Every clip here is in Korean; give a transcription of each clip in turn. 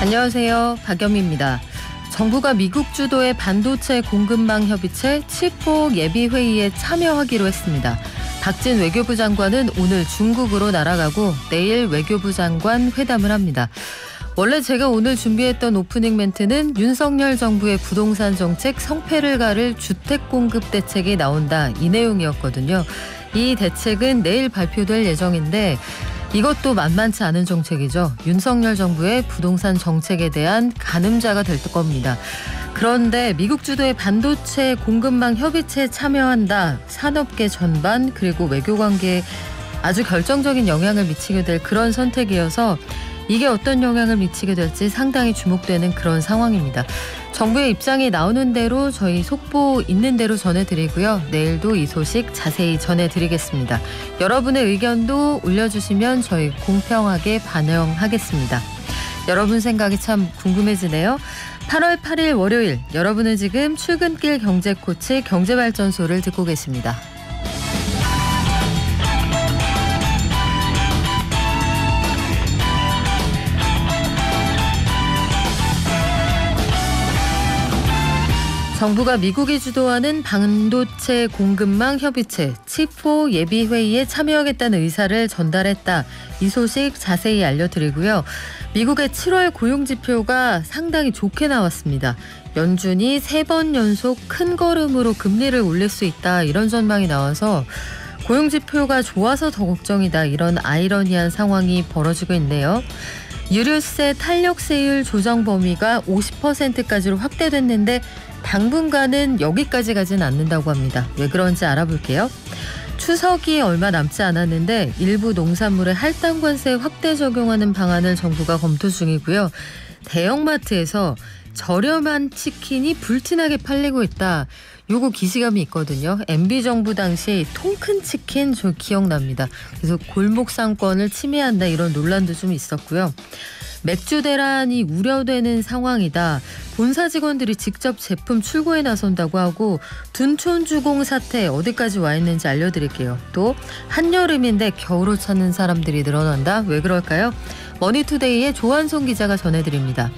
안녕하세요. 박연미입니다. 정부가 미국 주도의 반도체 공급망 협의체 칩4 예비회의에 참여하기로 했습니다. 박진 외교부 장관은 오늘 중국으로 날아가고 내일 외교부 장관 회담을 합니다. 원래 제가 오늘 준비했던 오프닝 멘트는 윤석열 정부의 부동산 정책 성패를 가를 주택 공급 대책이 나온다, 이 내용이었거든요. 이 대책은 내일 발표될 예정인데 이것도 만만치 않은 정책이죠. 윤석열 정부의 부동산 정책에 대한 가늠자가 될 겁니다. 그런데 미국 주도의 반도체 공급망 협의체에 참여한다. 산업계 전반 그리고 외교관계에 아주 결정적인 영향을 미치게 될 그런 선택이어서 이게 어떤 영향을 미치게 될지 상당히 주목되는 그런 상황입니다. 정부의 입장이 나오는 대로 저희 속보 있는 대로 전해드리고요. 내일도 이 소식 자세히 전해드리겠습니다. 여러분의 의견도 올려주시면 저희 공평하게 반영하겠습니다. 여러분 생각이 참 궁금해지네요. 8월 8일 월요일, 여러분은 지금 출근길 경제코치 경제발전소를 듣고 계십니다. 정부가 미국이 주도하는 반도체 공급망 협의체 칩4 예비회의에 참여하겠다는 의사를 전달했다. 이 소식 자세히 알려드리고요. 미국의 7월 고용지표가 상당히 좋게 나왔습니다. 연준이 3번 연속 큰 걸음으로 금리를 올릴 수 있다, 이런 전망이 나와서 고용지표가 좋아서 더 걱정이다, 이런 아이러니한 상황이 벌어지고 있네요. 유류세 탄력세율 조정 범위가 50%까지로 확대됐는데 당분간은 여기까지 가진 않는다고 합니다. 왜 그런지 알아볼게요. 추석이 얼마 남지 않았는데 일부 농산물에 할당관세 확대 적용하는 방안을 정부가 검토 중이고요. 대형마트에서 저렴한 치킨이 불티나게 팔리고 있다. 요거 기시감이 있거든요. MB정부 당시 통큰 치킨 저 기억납니다. 그래서 골목 상권을 침해한다, 이런 논란도 좀 있었고요. 맥주 대란이 우려되는 상황이다. 본사 직원들이 직접 제품 출고에 나선다고 하고 둔촌주공 사태 어디까지 와 있는지 알려드릴게요. 또 한여름인데 겨울옷 찾는 사람들이 늘어난다. 왜 그럴까요? 머니투데이의 조한송 기자가 전해드립니다.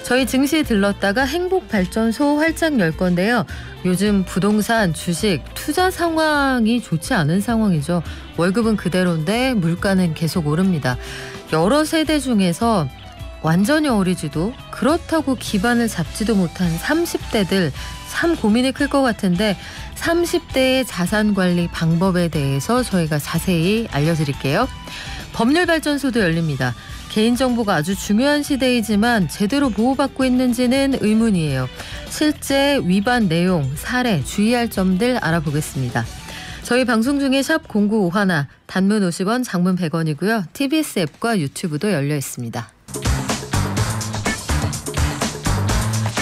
저희 증시 들렀다가 행복발전소 활짝 열 건데요. 요즘 부동산, 주식, 투자 상황이 좋지 않은 상황이죠. 월급은 그대로인데 물가는 계속 오릅니다. 여러 세대 중에서 완전히 어리지도 그렇다고 기반을 잡지도 못한 30대들 참 고민이 클 것 같은데 30대의 자산관리 방법에 대해서 저희가 자세히 알려드릴게요. 법률발전소도 열립니다. 개인정보가 아주 중요한 시대이지만 제대로 보호받고 있는지는 의문이에요. 실제 위반 내용, 사례, 주의할 점들 알아보겠습니다. 저희 방송 중에 샵 0951, 단문 50원, 장문 100원이고요. TBS 앱과 유튜브도 열려 있습니다.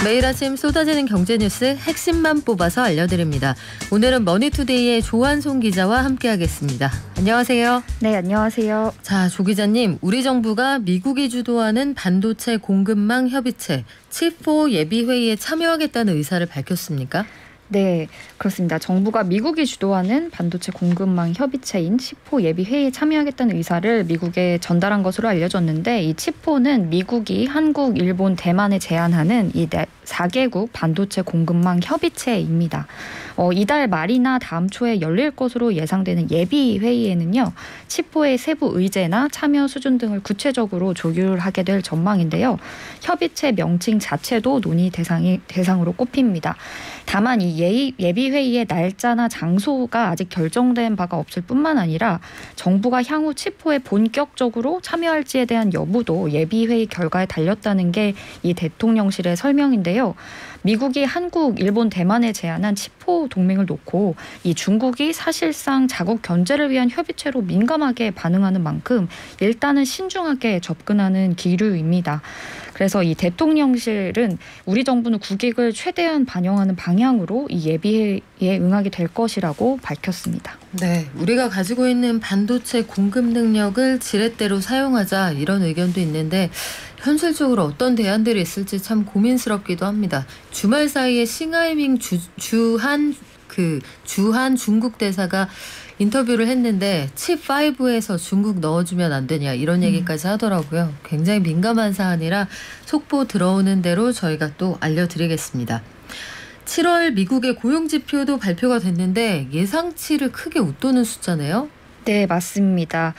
매일 아침 쏟아지는 경제뉴스 핵심만 뽑아서 알려드립니다. 오늘은 머니투데이의 조한송 기자와 함께하겠습니다. 안녕하세요. 네, 안녕하세요. 자, 조 기자님, 우리 정부가 미국이 주도하는 반도체 공급망 협의체 칩4 예비회의에 참여하겠다는 의사를 밝혔습니까? 네, 그렇습니다. 정부가 미국이 주도하는 반도체 공급망 협의체인 칩4 예비회의에 참여하겠다는 의사를 미국에 전달한 것으로 알려졌는데, 이 칩4는 미국이 한국, 일본, 대만에 제안하는 이 4개국 반도체 공급망 협의체입니다. 이달 말이나 다음 초에 열릴 것으로 예상되는 예비회의에는요, 칩4의 세부 의제나 참여 수준 등을 구체적으로 조율하게 될 전망인데요. 협의체 명칭 자체도 논의 대상으로 꼽힙니다. 다만 이 예비회의의 날짜나 장소가 아직 결정된 바가 없을 뿐만 아니라 정부가 향후 칩4에 본격적으로 참여할지에 대한 여부도 예비회의 결과에 달렸다는 게 이 대통령실의 설명인데요. 미국이 한국, 일본, 대만에 제안한 칩4 동맹을 놓고 이 중국이 사실상 자국 견제를 위한 협의체로 민감하게 반응하는 만큼 일단은 신중하게 접근하는 기류입니다. 그래서 이 대통령실은 우리 정부는 국익을 최대한 반영하는 방향으로 이 예비회의에 응하게 될 것이라고 밝혔습니다. 네, 우리가 가지고 있는 반도체 공급 능력을 지렛대로 사용하자, 이런 의견도 있는데 현실적으로 어떤 대안들이 있을지 참 고민스럽기도 합니다. 주말 사이에 싱하이밍 주한 중국 대사가 인터뷰를 했는데 칩5에서 중국 넣어주면 안 되냐 이런 얘기까지 하더라고요. 굉장히 민감한 사안이라 속보 들어오는 대로 저희가 또 알려드리겠습니다. 7월 미국의 고용지표도 발표가 됐는데 예상치를 크게 웃도는 숫자네요. 네, 맞습니다.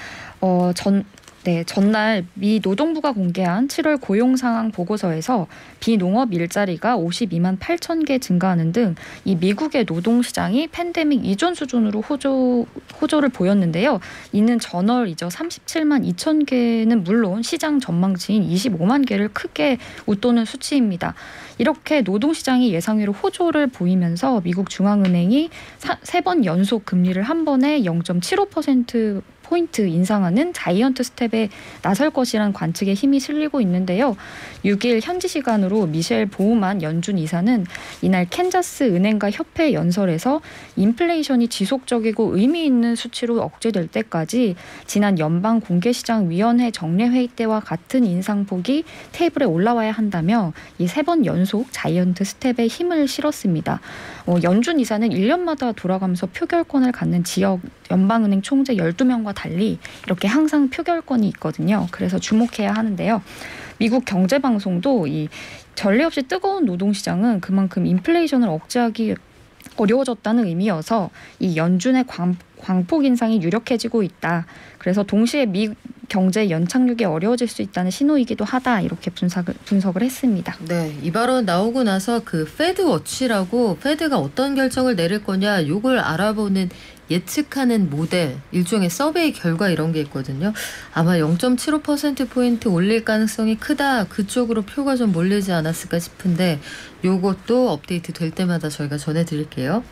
전날 미 노동부가 공개한 7월 고용 상황 보고서에서 비농업 일자리가 52만 8천 개 증가하는 등 이 미국의 노동시장이 팬데믹 이전 수준으로 호조를 보였는데요. 이는 전월이죠. 37만 2천 개는 물론 시장 전망치인 25만 개를 크게 웃도는 수치입니다. 이렇게 노동시장이 예상외로 호조를 보이면서 미국 중앙은행이 3번 연속 금리를 한 번에 0.75% 포인트 인상하는 자이언트 스텝에 나설 것이라는 관측에 힘이 실리고 있는데요. 6일 현지 시간으로 미셸 보우만 연준 이사는 이날 캔자스 은행가 협회 연설에서 인플레이션이 지속적이고 의미 있는 수치로 억제될 때까지 지난 연방 공개시장위원회 정례회의 때와 같은 인상폭이 테이블에 올라와야 한다며 이 3번 연속 자이언트 스텝에 힘을 실었습니다. 연준 이사는 1년마다 돌아가면서 표결권을 갖는 지역 연방은행 총재 12명과 달리 이렇게 항상 표결권이 있거든요. 그래서 주목해야 하는데요. 미국 경제방송도 이 전례 없이 뜨거운 노동시장은 그만큼 인플레이션을 억제하기 어려워졌다는 의미여서 이 연준의 광폭 인상이 유력해지고 있다. 그래서 동시에 미 경제 연착륙이 어려워질 수 있다는 신호이기도 하다. 이렇게 분석을 했습니다. 네, 이 발언 나오고 나서 그 페드 워치라고 페드가 어떤 결정을 내릴 거냐 요걸 알아보는 예측하는 모델, 일종의 서베이 결과 이런 게 있거든요. 아마 0.75%포인트 올릴 가능성이 크다. 그쪽으로 표가 좀 몰리지 않았을까 싶은데 요것도 업데이트 될 때마다 저희가 전해드릴게요.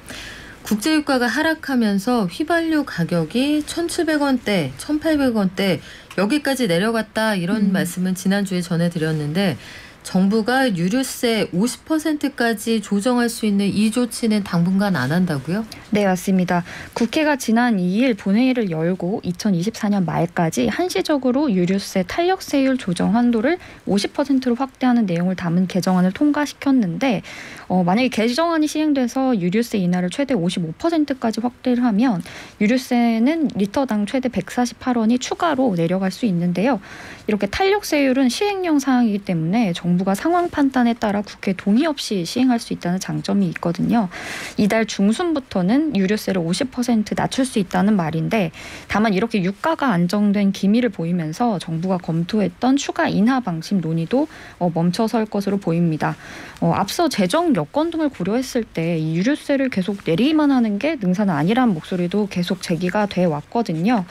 국제유가가 하락하면서 휘발유 가격이 1,700원대, 1,800원대 여기까지 내려갔다 이런 말씀은 지난주에 전해드렸는데 정부가 유류세 50%까지 조정할 수 있는 이 조치는 당분간 안 한다고요? 네, 맞습니다. 국회가 지난 2일 본회의를 열고 2024년 말까지 한시적으로 유류세 탄력세율 조정 한도를 50%로 확대하는 내용을 담은 개정안을 통과시켰는데 만약에 개정안이 시행돼서 유류세 인하를 최대 55%까지 확대를 하면 유류세는 리터당 최대 148원이 추가로 내려갈 수 있는데요. 이렇게 탄력세율은 시행령 사항이기 때문에 정부가 상황 판단에 따라 국회 동의 없이 시행할 수 있다는 장점이 있거든요. 이달 중순부터는 유류세를 50% 낮출 수 있다는 말인데 다만 이렇게 유가가 안정된 기미를 보이면서 정부가 검토했던 추가 인하 방침 논의도 멈춰설 것으로 보입니다. 앞서 재정 여건 등을 고려했을 때 이 유류세를 계속 내리기만 하는 게 능사는 아니라는 목소리도 계속 제기가 돼 왔거든요.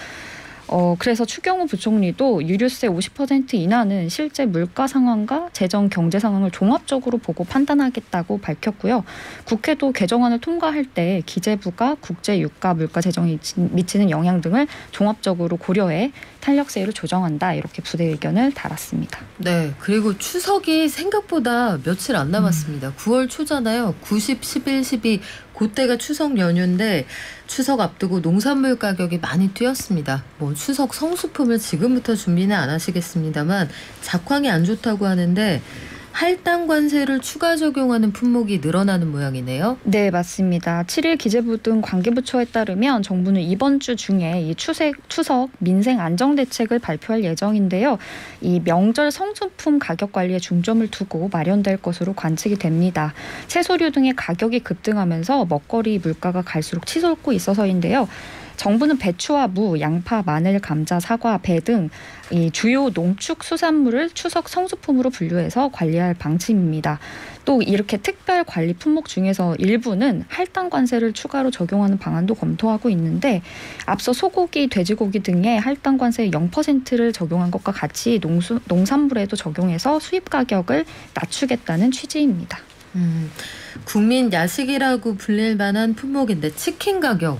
그래서 추경호 부총리도 유류세 50% 인하는 실제 물가 상황과 재정 경제 상황을 종합적으로 보고 판단하겠다고 밝혔고요. 국회도 개정안을 통과할 때 기재부가 국제 유가 물가 재정에 미치는 영향 등을 종합적으로 고려해 탄력세율을 조정한다 이렇게 부대 의견을 달았습니다. 네, 그리고 추석이 생각보다 며칠 안 남았습니다. 9월 초잖아요. 90, 11, 12 그때가 추석 연휴인데 추석 앞두고 농산물 가격이 많이 뛰었습니다. 뭐 추석 성수품을 지금부터 준비는 안 하시겠습니다만 작황이 안 좋다고 하는데 할당 관세를 추가 적용하는 품목이 늘어나는 모양이네요. 네, 맞습니다. 7일 기재부 등 관계부처에 따르면 정부는 이번 주 중에 이 추석 민생 안정 대책을 발표할 예정인데요. 이 명절 성수품 가격 관리에 중점을 두고 마련될 것으로 관측이 됩니다. 채소류 등의 가격이 급등하면서 먹거리 물가가 갈수록 치솟고 있어서인데요. 정부는 배추와 무, 양파, 마늘, 감자, 사과, 배 등 이 주요 농축 수산물을 추석 성수품으로 분류해서 관리할 방침입니다. 또 이렇게 특별 관리 품목 중에서 일부는 할당 관세를 추가로 적용하는 방안도 검토하고 있는데 앞서 소고기, 돼지고기 등의 할당 관세 0%를 적용한 것과 같이 농산물에도 적용해서 수입 가격을 낮추겠다는 취지입니다. 국민 야식이라고 불릴 만한 품목인데 치킨 가격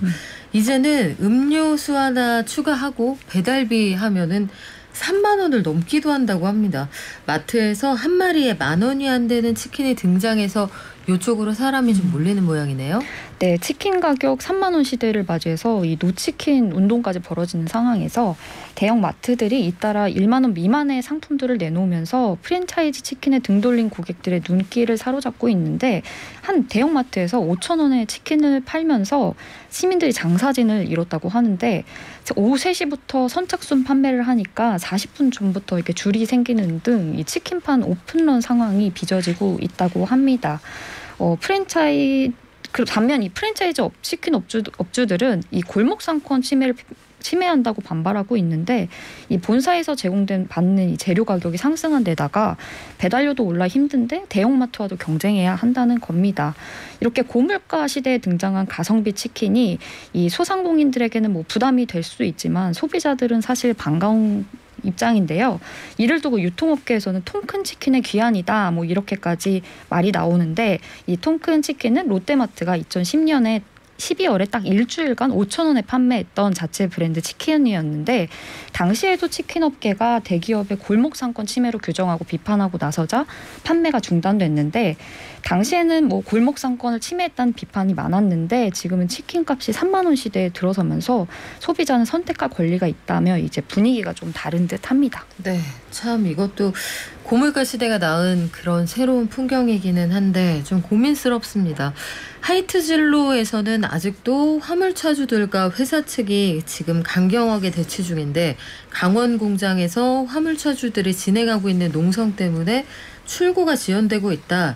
이제는 음료수 하나 추가하고 배달비 하면은 3만 원을 넘기도 한다고 합니다. 마트에서 한 마리에 10,000원이 안 되는 치킨이 등장해서 이쪽으로 사람이 좀 몰리는 모양이네요. 네, 치킨 가격 3만 원 시대를 맞이해서 이 노치킨 운동까지 벌어지는 상황에서 대형 마트들이 잇따라 1만 원 미만의 상품들을 내놓으면서 프랜차이즈 치킨에 등 돌린 고객들의 눈길을 사로잡고 있는데 한 대형 마트에서 5천 원에 치킨을 팔면서 시민들이 장사진을 이뤘다고 하는데 오후 3시부터 선착순 판매를 하니까 40분 전부터 이렇게 줄이 생기는 등 이 치킨판 오픈런 상황이 빚어지고 있다고 합니다. 반면 이 프랜차이즈 치킨 업주들은 이 골목 상권 침해한다고 반발하고 있는데 이 본사에서 받는 이 재료 가격이 상승한 데다가 배달료도 올라 힘든데 대형마트와도 경쟁해야 한다는 겁니다. 이렇게 고물가 시대에 등장한 가성비 치킨이 이 소상공인들에게는 뭐 부담이 될 수도 있지만 소비자들은 사실 반가운 입장인데요. 이를 두고 유통업계에서는 통큰 치킨의 귀환이다 뭐 이렇게까지 말이 나오는데 이 통큰 치킨은 롯데마트가 2010년에 12월에 딱 일주일간 5천 원에 판매했던 자체 브랜드 치킨이었는데 당시에도 치킨업계가 대기업의 골목 상권 침해로 규정하고 비판하고 나서자 판매가 중단됐는데 당시에는 뭐 골목 상권을 침해했다는 비판이 많았는데 지금은 치킨값이 3만 원 시대에 들어서면서 소비자는 선택할 권리가 있다며 이제 분위기가 좀 다른 듯합니다. 네, 참 이것도 고물가 시대가 낳은 그런 새로운 풍경이기는 한데 좀 고민스럽습니다. 하이트진로에서는 아직도 화물차주들과 회사 측이 지금 강경하게 대치 중인데 강원 공장에서 화물차주들이 진행하고 있는 농성 때문에 출고가 지연되고 있다.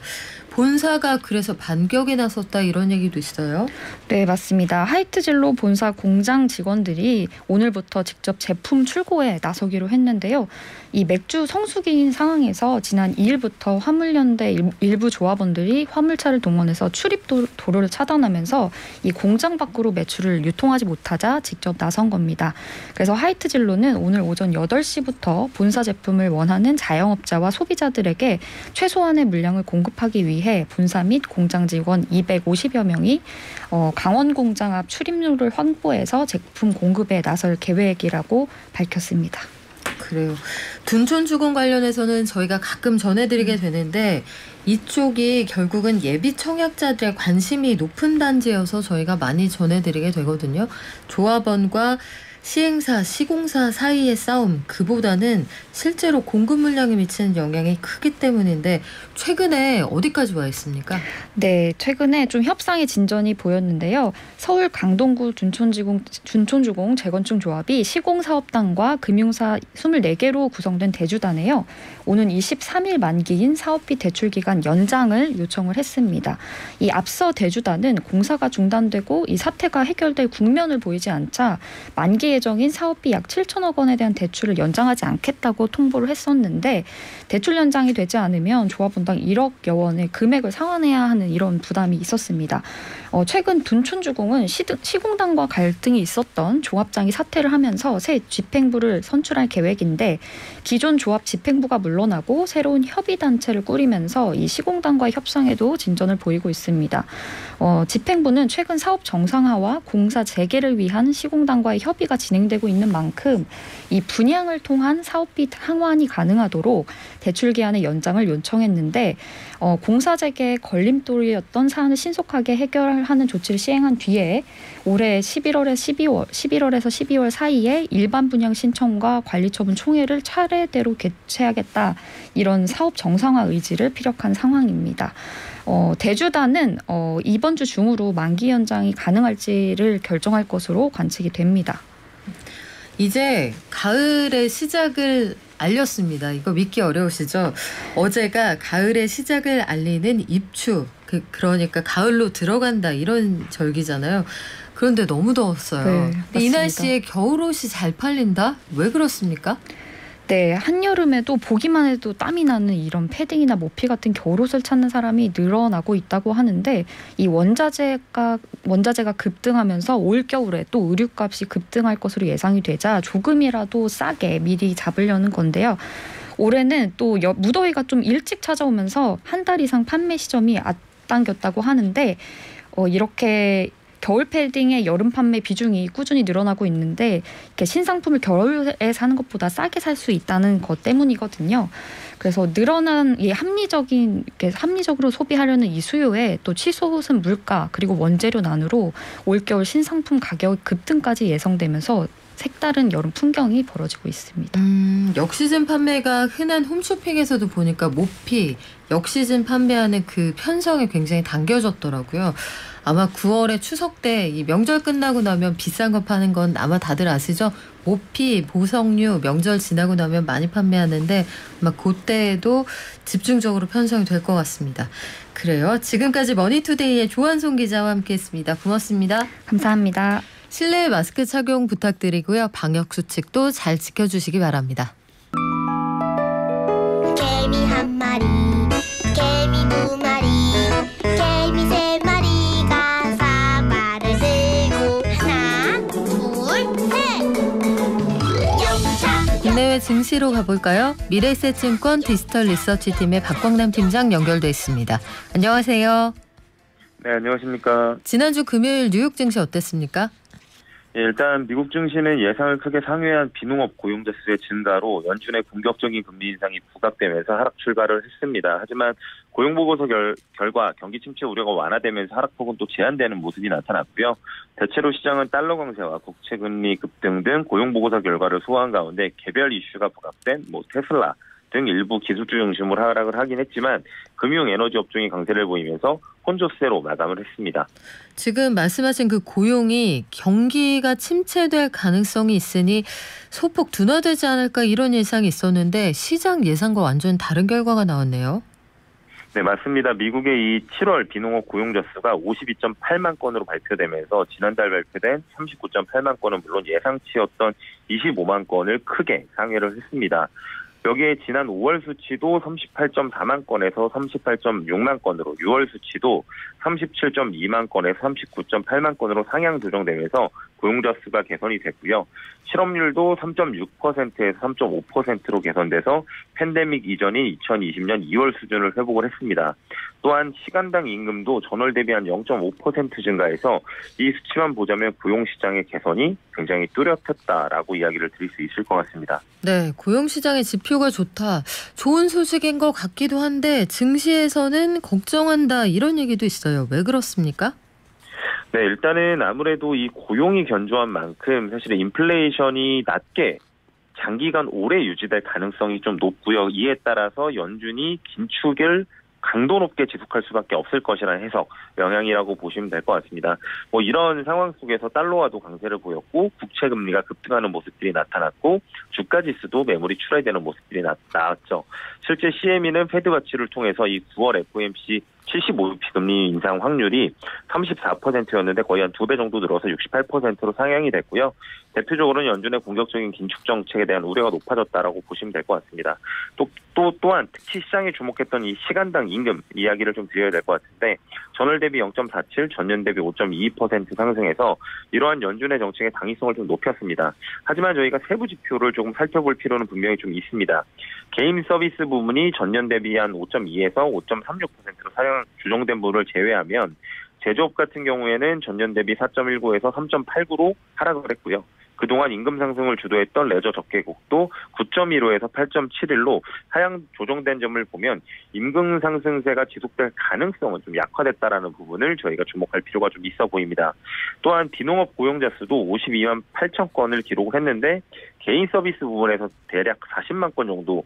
본사가 그래서 반격에 나섰다 이런 얘기도 있어요. 네, 맞습니다. 하이트진로 본사 공장 직원들이 오늘부터 직접 제품 출고에 나서기로 했는데요. 이 맥주 성수기인 상황에서 지난 2일부터 화물연대 일부 조합원들이 화물차를 동원해서 출입 도로를 차단하면서 이 공장 밖으로 매출을 유통하지 못하자 직접 나선 겁니다. 그래서 하이트진로는 오늘 오전 8시부터 본사 제품을 원하는 자영업자와 소비자들에게 최소한의 물량을 공급하기 위해 본사 및 공장 직원 250여 명이 강원 공장 앞 출입로를 확보해서 제품 공급에 나설 계획이라고 밝혔습니다. 그래요. 둔촌주공 관련해서는 저희가 가끔 전해드리게 되는데 이쪽이 결국은 예비 청약자들의 관심이 높은 단지여서 저희가 많이 전해드리게 되거든요. 조합원과 시행사, 시공사 사이의 싸움 그보다는 실제로 공급 물량에 미치는 영향이 크기 때문인데 최근에 어디까지 와 있습니까? 네, 최근에 좀 협상의 진전이 보였는데요. 서울 강동구 둔촌주공 재건축 조합이 시공사업단과 금융사 24개로 구성된 대주단에요. 오는 23일 만기인 사업비 대출 기간 연장을 요청을 했습니다. 이 앞서 대주단은 공사가 중단되고 이 사태가 해결될 국면을 보이지 않자 만기 예정인 사업비 약 7천억 원에 대한 대출을 연장하지 않겠다고 통보를 했었는데 대출 연장이 되지 않으면 조합원당 1억여 원의 금액을 상환해야 하는 이런 부담이 있었습니다. 최근 둔촌주공은 시공단과 갈등이 있었던 조합장이 사퇴를 하면서 새 집행부를 선출할 계획인데 기존 조합 집행부가 물러나고 새로운 협의단체를 꾸리면서 이 시공단과의 협상에도 진전을 보이고 있습니다. 집행부는 최근 사업 정상화와 공사 재개를 위한 시공단과의 협의가 진행되고 있는 만큼 이 분양을 통한 사업비 상환이 가능하도록 대출 기한의 연장을 요청했는데 공사 재개의 걸림돌이었던 사안을 신속하게 해결하는 조치를 시행한 뒤에 올해 11월에서 12월 사이에 일반 분양 신청과 관리처분 총회를 차례대로 개최하겠다 이런 사업 정상화 의지를 피력한 상황입니다. 대주단은 이번 주 중으로 만기 연장이 가능할지를 결정할 것으로 관측이 됩니다. 이제 가을의 시작을 알렸습니다. 이거 믿기 어려우시죠? 어제가 가을의 시작을 알리는 입추, 그러니까 가을로 들어간다 이런 절기잖아요. 그런데 너무 더웠어요. 네, 근데 이 날씨에 겨울옷이 잘 팔린다? 왜 그렇습니까? 네, 한여름에도 보기만 해도 땀이 나는 이런 패딩이나 모피 같은 겨울옷을 찾는 사람이 늘어나고 있다고 하는데 이 원자재가 급등하면서 올겨울에 또 의류값이 급등할 것으로 예상이 되자 조금이라도 싸게 미리 잡으려는 건데요. 올해는 또 무더위가 좀 일찍 찾아오면서 한 달 이상 판매 시점이 앞당겼다고 하는데 이렇게 겨울 패딩의 여름 판매 비중이 꾸준히 늘어나고 있는데 이렇게 신상품을 겨울에 사는 것보다 싸게 살 수 있다는 것 때문이거든요. 그래서 늘어난 이 합리적으로 소비하려는 이 수요에 또 치솟은 물가 그리고 원재료난으로 올겨울 신상품 가격 급등까지 예상되면서 색다른 여름 풍경이 벌어지고 있습니다. 역시즌 판매가 흔한 홈쇼핑에서도 보니까 모피, 역시즌 판매하는 그 편성이 굉장히 당겨졌더라고요. 아마 9월에 추석 때 이 명절 끝나고 나면 비싼 거 파는 건 아마 다들 아시죠? 모피, 보석류, 명절 지나고 나면 많이 판매하는데 아마 그때에도 집중적으로 편성이 될 것 같습니다. 그래요. 지금까지 머니투데이의 조한송 기자와 함께했습니다. 고맙습니다. 감사합니다. 실내 마스크 착용 부탁드리고요. 방역 수칙도 잘 지켜주시기 바랍니다. 개미 한 마리, 개미 두 마리, 개미 세 마리가 사과를 들고 하나, 둘, 셋. 영차. 국내외 증시로 가볼까요? 미래에셋증권 디지털 리서치 팀의 박광남 팀장 연결돼 있습니다. 안녕하세요. 네, 안녕하십니까. 지난주 금요일 뉴욕 증시 어땠습니까? 예, 일단 미국 증시는 예상을 크게 상회한 비농업 고용자 수의 증가로 연준의 공격적인 금리 인상이 부각되면서 하락 출발을 했습니다. 하지만 고용보고서 결과 경기 침체 우려가 완화되면서 하락폭은 또 제한되는 모습이 나타났고요. 대체로 시장은 달러 강세와 국채 금리 급등 등 고용보고서 결과를 소화한 가운데 개별 이슈가 부각된 테슬라 등 일부 기술주 중심으로 하락을 하긴 했지만 금융 에너지 업종이 강세를 보이면서 혼조세로 마감을 했습니다. 지금 말씀하신 그 고용이 경기가 침체될 가능성이 있으니 소폭 둔화되지 않을까 이런 예상이 있었는데 시장 예상과 완전 다른 결과가 나왔네요. 네, 맞습니다. 미국의 이 7월 비농업 고용자 수가 52.8만 건으로 발표되면서 지난달 발표된 39.8만 건은 물론 예상치였던 25만 건을 크게 상회를 했습니다. 여기에 지난 5월 수치도 38.4만 건에서 38.6만 건으로 6월 수치도 37.2만 건에서 39.8만 건으로 상향 조정되면서 고용자 수가 개선이 됐고요. 실업률도 3.6%에서 3.5%로 개선돼서 팬데믹 이전인 2020년 2월 수준을 회복을 했습니다. 또한 시간당 임금도 전월 대비 한 0.5% 증가해서 이 수치만 보자면 고용시장의 개선이 굉장히 뚜렷했다라고 이야기를 드릴 수 있을 것 같습니다. 네, 고용시장의 지표가 좋다. 좋은 소식인 것 같기도 한데 증시에서는 걱정한다 이런 얘기도 있어요. 왜 그렇습니까? 네, 일단은 아무래도 이 고용이 견조한 만큼 사실 인플레이션이 낮게 장기간 오래 유지될 가능성이 좀 높고요. 이에 따라서 연준이 긴축을 강도 높게 지속할 수밖에 없을 것이라는 해석, 영향이라고 보시면 될 것 같습니다. 이런 상황 속에서 달러화도 강세를 보였고 국채 금리가 급등하는 모습들이 나타났고 주가 지수도 매물이 출하되는 모습들이 나왔죠. 실제 CME는 페드 가치를 통해서 이 9월 FOMC 75bp 금리 인상 확률이 34%였는데 거의 한 2배 정도 늘어서 68%로 상향이 됐고요. 대표적으로는 연준의 공격적인 긴축 정책에 대한 우려가 높아졌다라고 보시면 될 것 같습니다. 또한 특히 시장이 주목했던 이 시간당 임금 이야기를 좀 드려야 될 것 같은데 전월 대비 0.47, 전년 대비 5.22% 상승해서 이러한 연준의 정책의 당위성을 좀 높였습니다. 하지만 저희가 세부 지표를 조금 살펴볼 필요는 분명히 좀 있습니다. 개인 서비스 부분이 전년 대비 한 5.2에서 5.36%로 상향 조정된 부분을 제외하면 제조업 같은 경우에는 전년 대비 4.19에서 3.89로 하락을 했고요. 그동안 임금 상승을 주도했던 레저 접객국도 9.15에서 8.71로 하향 조정된 점을 보면 임금 상승세가 지속될 가능성은 좀 약화됐다라는 부분을 저희가 주목할 필요가 좀 있어 보입니다. 또한 비농업 고용자 수도 52만 8천 건을 기록을 했는데 개인 서비스 부분에서 대략 40만 건 정도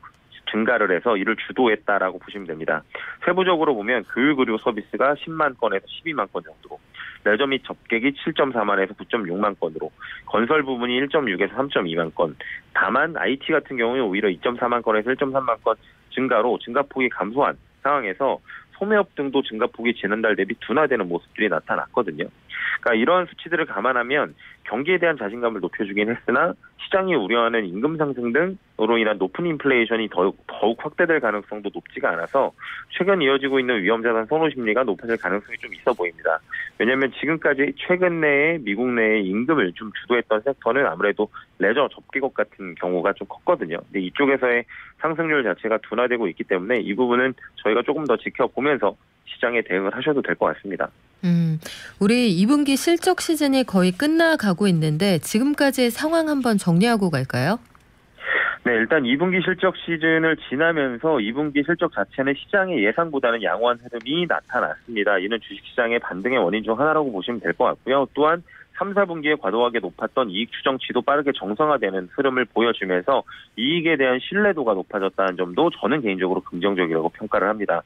증가를 해서 이를 주도했다라고 보시면 됩니다. 세부적으로 보면 교육 의료 서비스가 10만 건에서 12만 건 정도로, 레저 및 접객이 7.4만에서 9.6만 건으로, 건설 부분이 1.6에서 3.2만 건, 다만 IT 같은 경우에 오히려 2.4만 건에서 1.3만 건 증가로 증가폭이 감소한 상황에서 소매업 등도 증가폭이 지난달 대비 둔화되는 모습들이 나타났거든요. 그러니까 이러한 수치들을 감안하면 경기에 대한 자신감을 높여주긴 했으나 시장이 우려하는 임금 상승 등으로 인한 높은 인플레이션이 더욱 확대될 가능성도 높지가 않아서 최근 이어지고 있는 위험자산 선호 심리가 높아질 가능성이 좀 있어 보입니다. 왜냐하면 지금까지 최근 내에 미국 내의 임금을 좀 주도했던 섹터는 아무래도 레저 접객업 같은 경우가 좀 컸거든요. 근데 이쪽에서의 상승률 자체가 둔화되고 있기 때문에 이 부분은 저희가 조금 더 지켜보면서 시장에 대응을 하셔도 될 것 같습니다. 우리 2분기 실적 시즌이 거의 끝나가고 있는데 지금까지의 상황 한번 정리하고 갈까요? 네, 일단 2분기 실적 시즌을 지나면서 2분기 실적 자체는 시장의 예상보다는 양호한 흐름이 나타났습니다. 이는 주식시장의 반등의 원인 중 하나라고 보시면 될 것 같고요. 또한 3, 4분기에 과도하게 높았던 이익 추정치도 빠르게 정상화되는 흐름을 보여주면서 이익에 대한 신뢰도가 높아졌다는 점도 저는 개인적으로 긍정적이라고 평가를 합니다.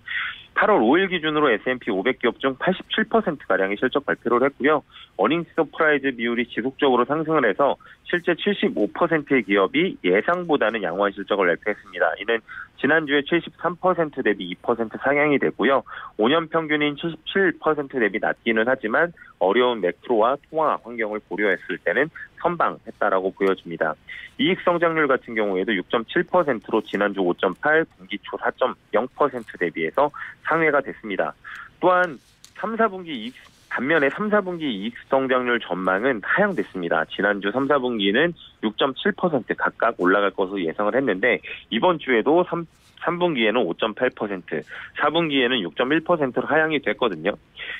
8월 5일 기준으로 S&P 500기업 중 87%가량의 실적 발표를 했고요. 어닝스 서프라이즈 비율이 지속적으로 상승을 해서 실제 75%의 기업이 예상보다는 양호한 실적을 발표했습니다. 이는 지난주에 73% 대비 2% 상향이 되고요. 5년 평균인 77% 대비 낮기는 하지만 어려운 매크로와 통화 환경을 고려했을 때는 선방했다라고 보여집니다. 이익 성장률 같은 경우에도 6.7%로 지난주 5.8, 분기 초 4.0% 대비해서 상회가 됐습니다. 또한 3, 4분기 이익 성장률 전망은 하향됐습니다. 지난주 3, 4분기는 6.7% 각각 올라갈 것으로 예상을 했는데 이번 주에도 3분기에는 5.8%, 4분기에는 6.1%로 하향이 됐거든요.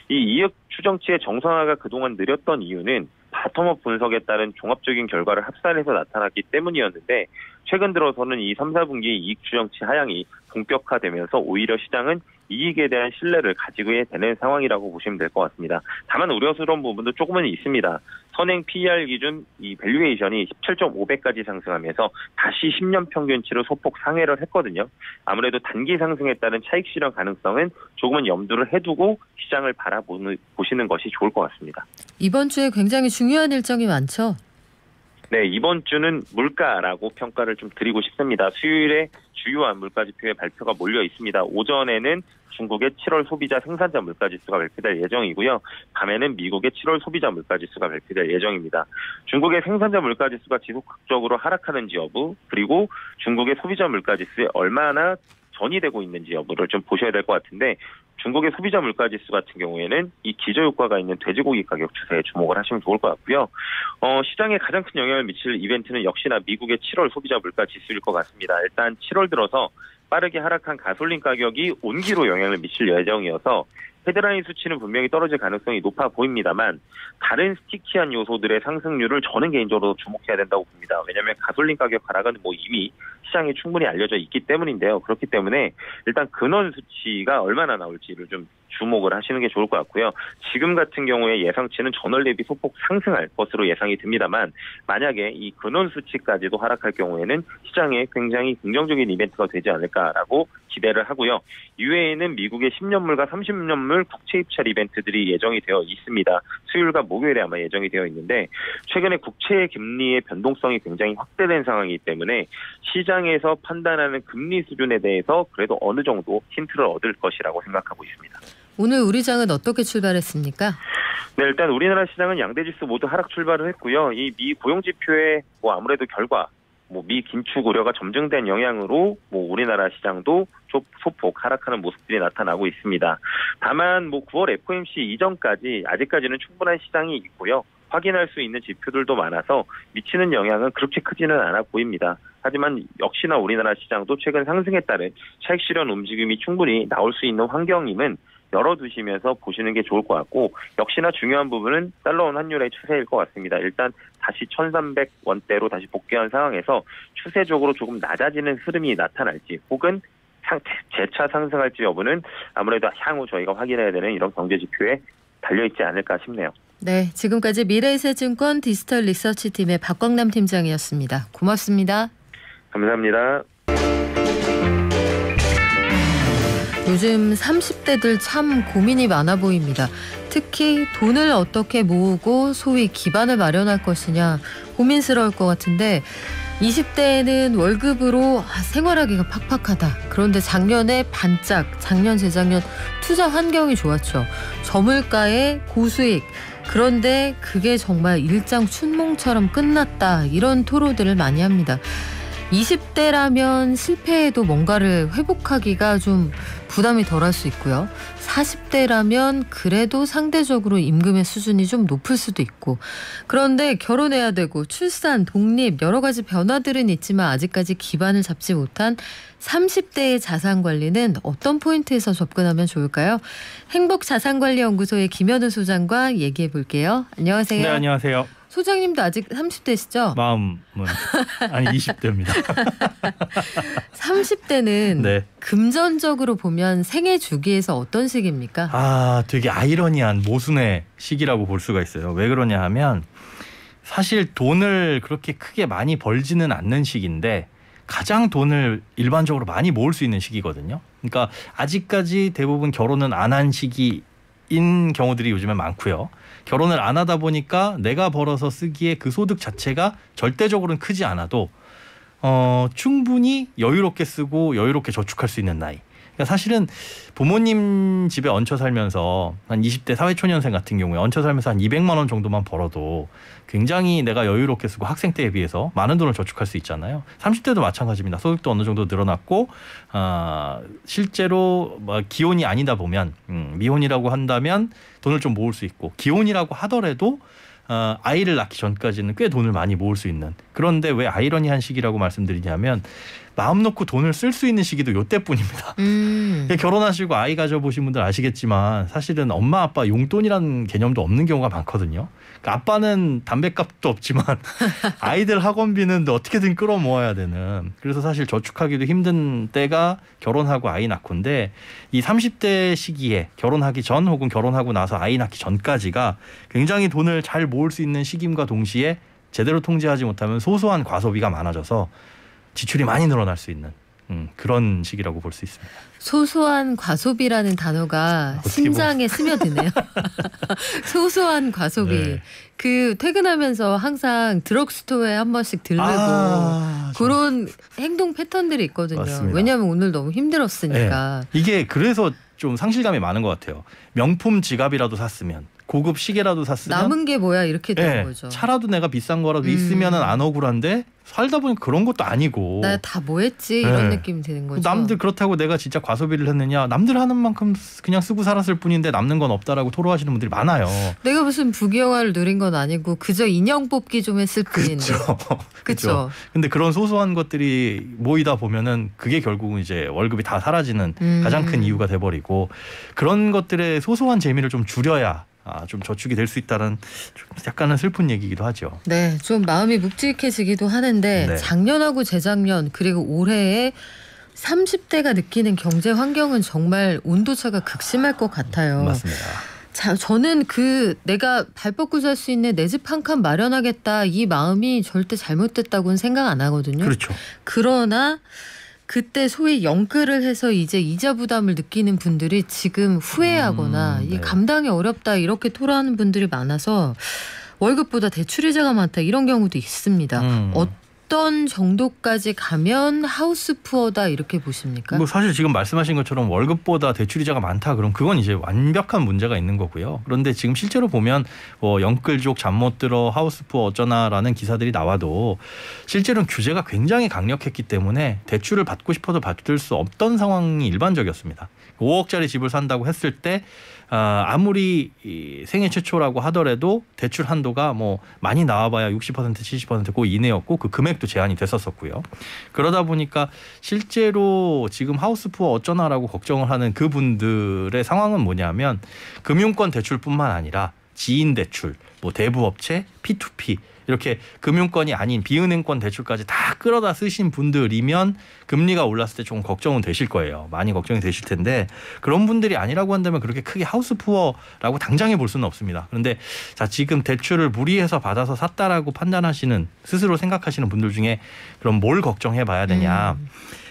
이 이익 추정치의 정상화가 그동안 느렸던 이유는 바텀업 분석에 따른 종합적인 결과를 합산해서 나타났기 때문이었는데 최근 들어서는 이 3, 4분기 이익 추정치 하향이 본격화되면서 오히려 시장은 이익에 대한 신뢰를 가지게 되는 상황이라고 보시면 될 것 같습니다. 다만 우려스러운 부분도 조금은 있습니다. 선행 PER 기준 이 밸류에이션이 17.5배까지 상승하면서 다시 10년 평균치로 소폭 상회를 했거든요. 아무래도 단기 상승에 따른 차익 실현 가능성은 조금은 염두를 해두고 시장을 바라보시는 것이 좋을 것 같습니다. 이번 주에 굉장히 중요한 일정이 많죠? 네, 이번 주는 물가라고 평가를 좀 드리고 싶습니다. 수요일에 주요한 물가지표의 발표가 몰려 있습니다. 오전에는 중국의 7월 소비자 생산자 물가지수가 발표될 예정이고요. 밤에는 미국의 7월 소비자 물가지수가 발표될 예정입니다. 중국의 생산자 물가지수가 지속적으로 하락하는지 여부, 그리고 중국의 소비자 물가지수에 얼마나 전이되고 있는지 여부를 좀 보셔야 될 것 같은데 중국의 소비자 물가지수 같은 경우에는 이 기저효과가 있는 돼지고기 가격 추세에 주목을 하시면 좋을 것 같고요. 시장에 가장 큰 영향을 미칠 이벤트는 역시나 미국의 7월 소비자 물가지수일 것 같습니다. 일단 7월 들어서 빠르게 하락한 가솔린 가격이 온기로 영향을 미칠 예정이어서 헤드라인 수치는 분명히 떨어질 가능성이 높아 보입니다만 다른 스티키한 요소들의 상승률을 저는 개인적으로 주목해야 된다고 봅니다. 왜냐하면 가솔린 가격 하락은 이미 시장에 충분히 알려져 있기 때문인데요. 그렇기 때문에 일단 근원 수치가 얼마나 나올지를 좀 주목을 하시는 게 좋을 것 같고요. 지금 같은 경우에 예상치는 전월 대비 소폭 상승할 것으로 예상이 듭니다만 만약에 이 근원 수치까지도 하락할 경우에는 시장에 굉장히 긍정적인 이벤트가 되지 않을까라고 기대를 하고요. 이외에는 미국의 10년물과 30년물 국채 입찰 이벤트들이 예정이 되어 있습니다. 수요일과 목요일에 아마 예정이 되어 있는데 최근에 국채 금리의 변동성이 굉장히 확대된 상황이기 때문에 시장에서 판단하는 금리 수준에 대해서 그래도 어느 정도 힌트를 얻을 것이라고 생각하고 있습니다. 오늘 우리 장은 어떻게 출발했습니까? 네, 일단 우리나라 시장은 양대 지수 모두 하락 출발을 했고요. 이 미 고용 지표의 아무래도 결과, 미 긴축 우려가 점증된 영향으로 우리나라 시장도 소폭 하락하는 모습들이 나타나고 있습니다. 다만 9월 FOMC 이전까지 아직까지는 충분한 시장이 있고요. 확인할 수 있는 지표들도 많아서 미치는 영향은 그렇게 크지는 않아 보입니다. 하지만 역시나 우리나라 시장도 최근 상승에 따른 차익 실현 움직임이 충분히 나올 수 있는 환경임은 열어두시면서 보시는 게 좋을 것 같고 역시나 중요한 부분은 달러원 환율의 추세일 것 같습니다. 일단 다시 1,300원대로 다시 복귀한 상황에서 추세적으로 조금 낮아지는 흐름이 나타날지 혹은 재차 상승할지 여부는 아무래도 향후 저희가 확인해야 되는 이런 경제지표에 달려있지 않을까 싶네요. 네, 지금까지 미래에셋증권 디지털 리서치팀의 박광남 팀장이었습니다. 고맙습니다. 감사합니다. 요즘 30대들 참 고민이 많아 보입니다. 특히 돈을 어떻게 모으고 소위 기반을 마련할 것이냐 고민스러울 것 같은데 20대에는 월급으로 생활하기가 팍팍하다. 그런데 작년에 반짝, 작년 재작년 투자 환경이 좋았죠. 저물가에 고수익. 그런데 그게 정말 일장춘몽처럼 끝났다. 이런 토로들을 많이 합니다. 20대라면 실패해도 뭔가를 회복하기가 좀 부담이 덜할 수 있고요. 40대라면 그래도 상대적으로 임금의 수준이 좀 높을 수도 있고 그런데 결혼해야 되고 출산, 독립 여러 가지 변화들은 있지만 아직까지 기반을 잡지 못한 30대의 자산관리는 어떤 포인트에서 접근하면 좋을까요? 행복자산관리연구소의 김현우 소장과 얘기해 볼게요. 안녕하세요. 네, 안녕하세요. 소장님도 아직 30대시죠? 마음은 아니 20대입니다. 30대는 네. 금전적으로 보면 생애 주기에서 어떤 시기입니까? 아, 되게 아이러니한 모순의 시기라고 볼 수가 있어요. 왜 그러냐 하면 사실 돈을 그렇게 크게 많이 벌지는 않는 시기인데 가장 돈을 일반적으로 많이 모을 수 있는 시기거든요. 그러니까 아직까지 대부분 결혼은 안 한 시기인 경우들이 요즘에 많고요. 결혼을 안 하다 보니까 내가 벌어서 쓰기에 그 소득 자체가 절대적으로는 크지 않아도 충분히 여유롭게 쓰고 여유롭게 저축할 수 있는 나이. 그러니까 사실은 부모님 집에 얹혀 살면서 한 20대 사회초년생 같은 경우에 얹혀 살면서 한 200만 원 정도만 벌어도 굉장히 내가 여유롭게 쓰고 학생 때에 비해서 많은 돈을 저축할 수 있잖아요. 30대도 마찬가지입니다. 소득도 어느 정도 늘어났고 실제로 기혼이 아니다 보면 미혼이라고 한다면 돈을 좀 모을 수 있고 기혼이라고 하더라도 아이를 낳기 전까지는 꽤 돈을 많이 모을 수 있는. 그런데 왜 아이러니한 시기라고 말씀드리냐면 마음 놓고 돈을 쓸 수 있는 시기도 요때뿐입니다. 결혼하시고 아이 가져보신 분들 아시겠지만 사실은 엄마 아빠 용돈이라는 개념도 없는 경우가 많거든요. 그러니까 아빠는 담배값도 없지만 아이들 학원비는 어떻게든 끌어모아야 되는. 그래서 사실 저축하기도 힘든 때가 결혼하고 아이 낳고인데 이 30대 시기에 결혼하기 전 혹은 결혼하고 나서 아이 낳기 전까지가 굉장히 돈을 잘 모을 수 있는 시기임과 동시에 제대로 통제하지 못하면 소소한 과소비가 많아져서 지출이 많이 늘어날 수 있는 그런 시기라고 볼 수 있습니다. 소소한 과소비라는 단어가 심장에 스며드네요. 소소한 과소비. 네. 그 퇴근하면서 항상 드럭스토어에 한 번씩 들르고 그런 행동 패턴들이 있거든요. 맞습니다. 왜냐하면 오늘 너무 힘들었으니까. 네. 이게 그래서 좀 상실감이 많은 것 같아요. 명품 지갑이라도 샀으면 고급 시계라도 샀으면 남은 게 뭐야 이렇게 되는 거죠. 차라도 내가 비싼 거라도 있으면은 안 억울한데 살다 보니 그런 것도 아니고 나 다 뭐 했지 이런 느낌이 드는 거죠. 남들 그렇다고 내가 진짜 과소비를 했느냐, 남들 하는 만큼 그냥 쓰고 살았을 뿐인데 남는 건 없다라고 토로하시는 분들이 많아요. 내가 무슨 부귀영화를 누린 건 아니고 그저 인형 뽑기 좀 했을 뿐인데. 그렇죠. 근데 그런 소소한 것들이 모이다 보면은 그게 결국은 이제 월급이 다 사라지는 가장 큰 이유가 돼버리고 그런 것들의 소소한 재미를 좀 줄여야 좀 저축이 될 수 있다는 좀 약간은 슬픈 얘기이기도 하죠. 네, 좀 마음이 묵직해지기도 하는데 네. 작년하고 재작년 그리고 올해에 30대가 느끼는 경제 환경은 정말 온도차가 극심할 것 같아요. 맞습니다. 자, 저는 내가 발 뻗고 살 수 있는 내 집 한 칸 마련하겠다 이 마음이 절대 잘못됐다고는 생각 안 하거든요. 그렇죠. 그러나 그때 소위 영끌을 해서 이제 이자 부담을 느끼는 분들이 지금 후회하거나 이게 감당이 어렵다 이렇게 토로하는 분들이 많아서 월급보다 대출이자가 많다 이런 경우도 있습니다. 어떤 정도까지 가면 하우스 푸어다 이렇게 보십니까? 뭐 사실 지금 말씀하신 것처럼 월급보다 대출이자가 많다 그럼 그건 이제 완벽한 문제가 있는 거고요. 그런데 지금 실제로 보면 뭐 영끌족 잠 못 들어 하우스 푸어 어쩌나라는 기사들이 나와도 실제로는 규제가 굉장히 강력했기 때문에 대출을 받고 싶어도 받을 수 없던 상황이 일반적이었습니다. 5억짜리 집을 산다고 했을 때 아무리 생애 최초라고 하더라도 대출 한도가 뭐 많이 나와봐야 60% 70% 그 이내였고 그 금액도 제한이 됐었고요. 그러다 보니까 실제로 지금 하우스푸어 어쩌나라고 걱정을 하는 그분들의 상황은 뭐냐면 금융권 대출뿐만 아니라 지인 대출, 뭐 대부업체, P2P 이렇게 금융권이 아닌 비은행권 대출까지 다 끌어다 쓰신 분들이면 금리가 올랐을 때 조금 걱정은 되실 거예요. 많이 걱정이 되실 텐데 그런 분들이 아니라고 한다면 그렇게 크게 하우스푸어라고 당장에 볼 수는 없습니다. 그런데 자 지금 대출을 무리해서 받아서 샀다라고 판단하시는 스스로 생각하시는 분들 중에 그럼 뭘 걱정해 봐야 되냐.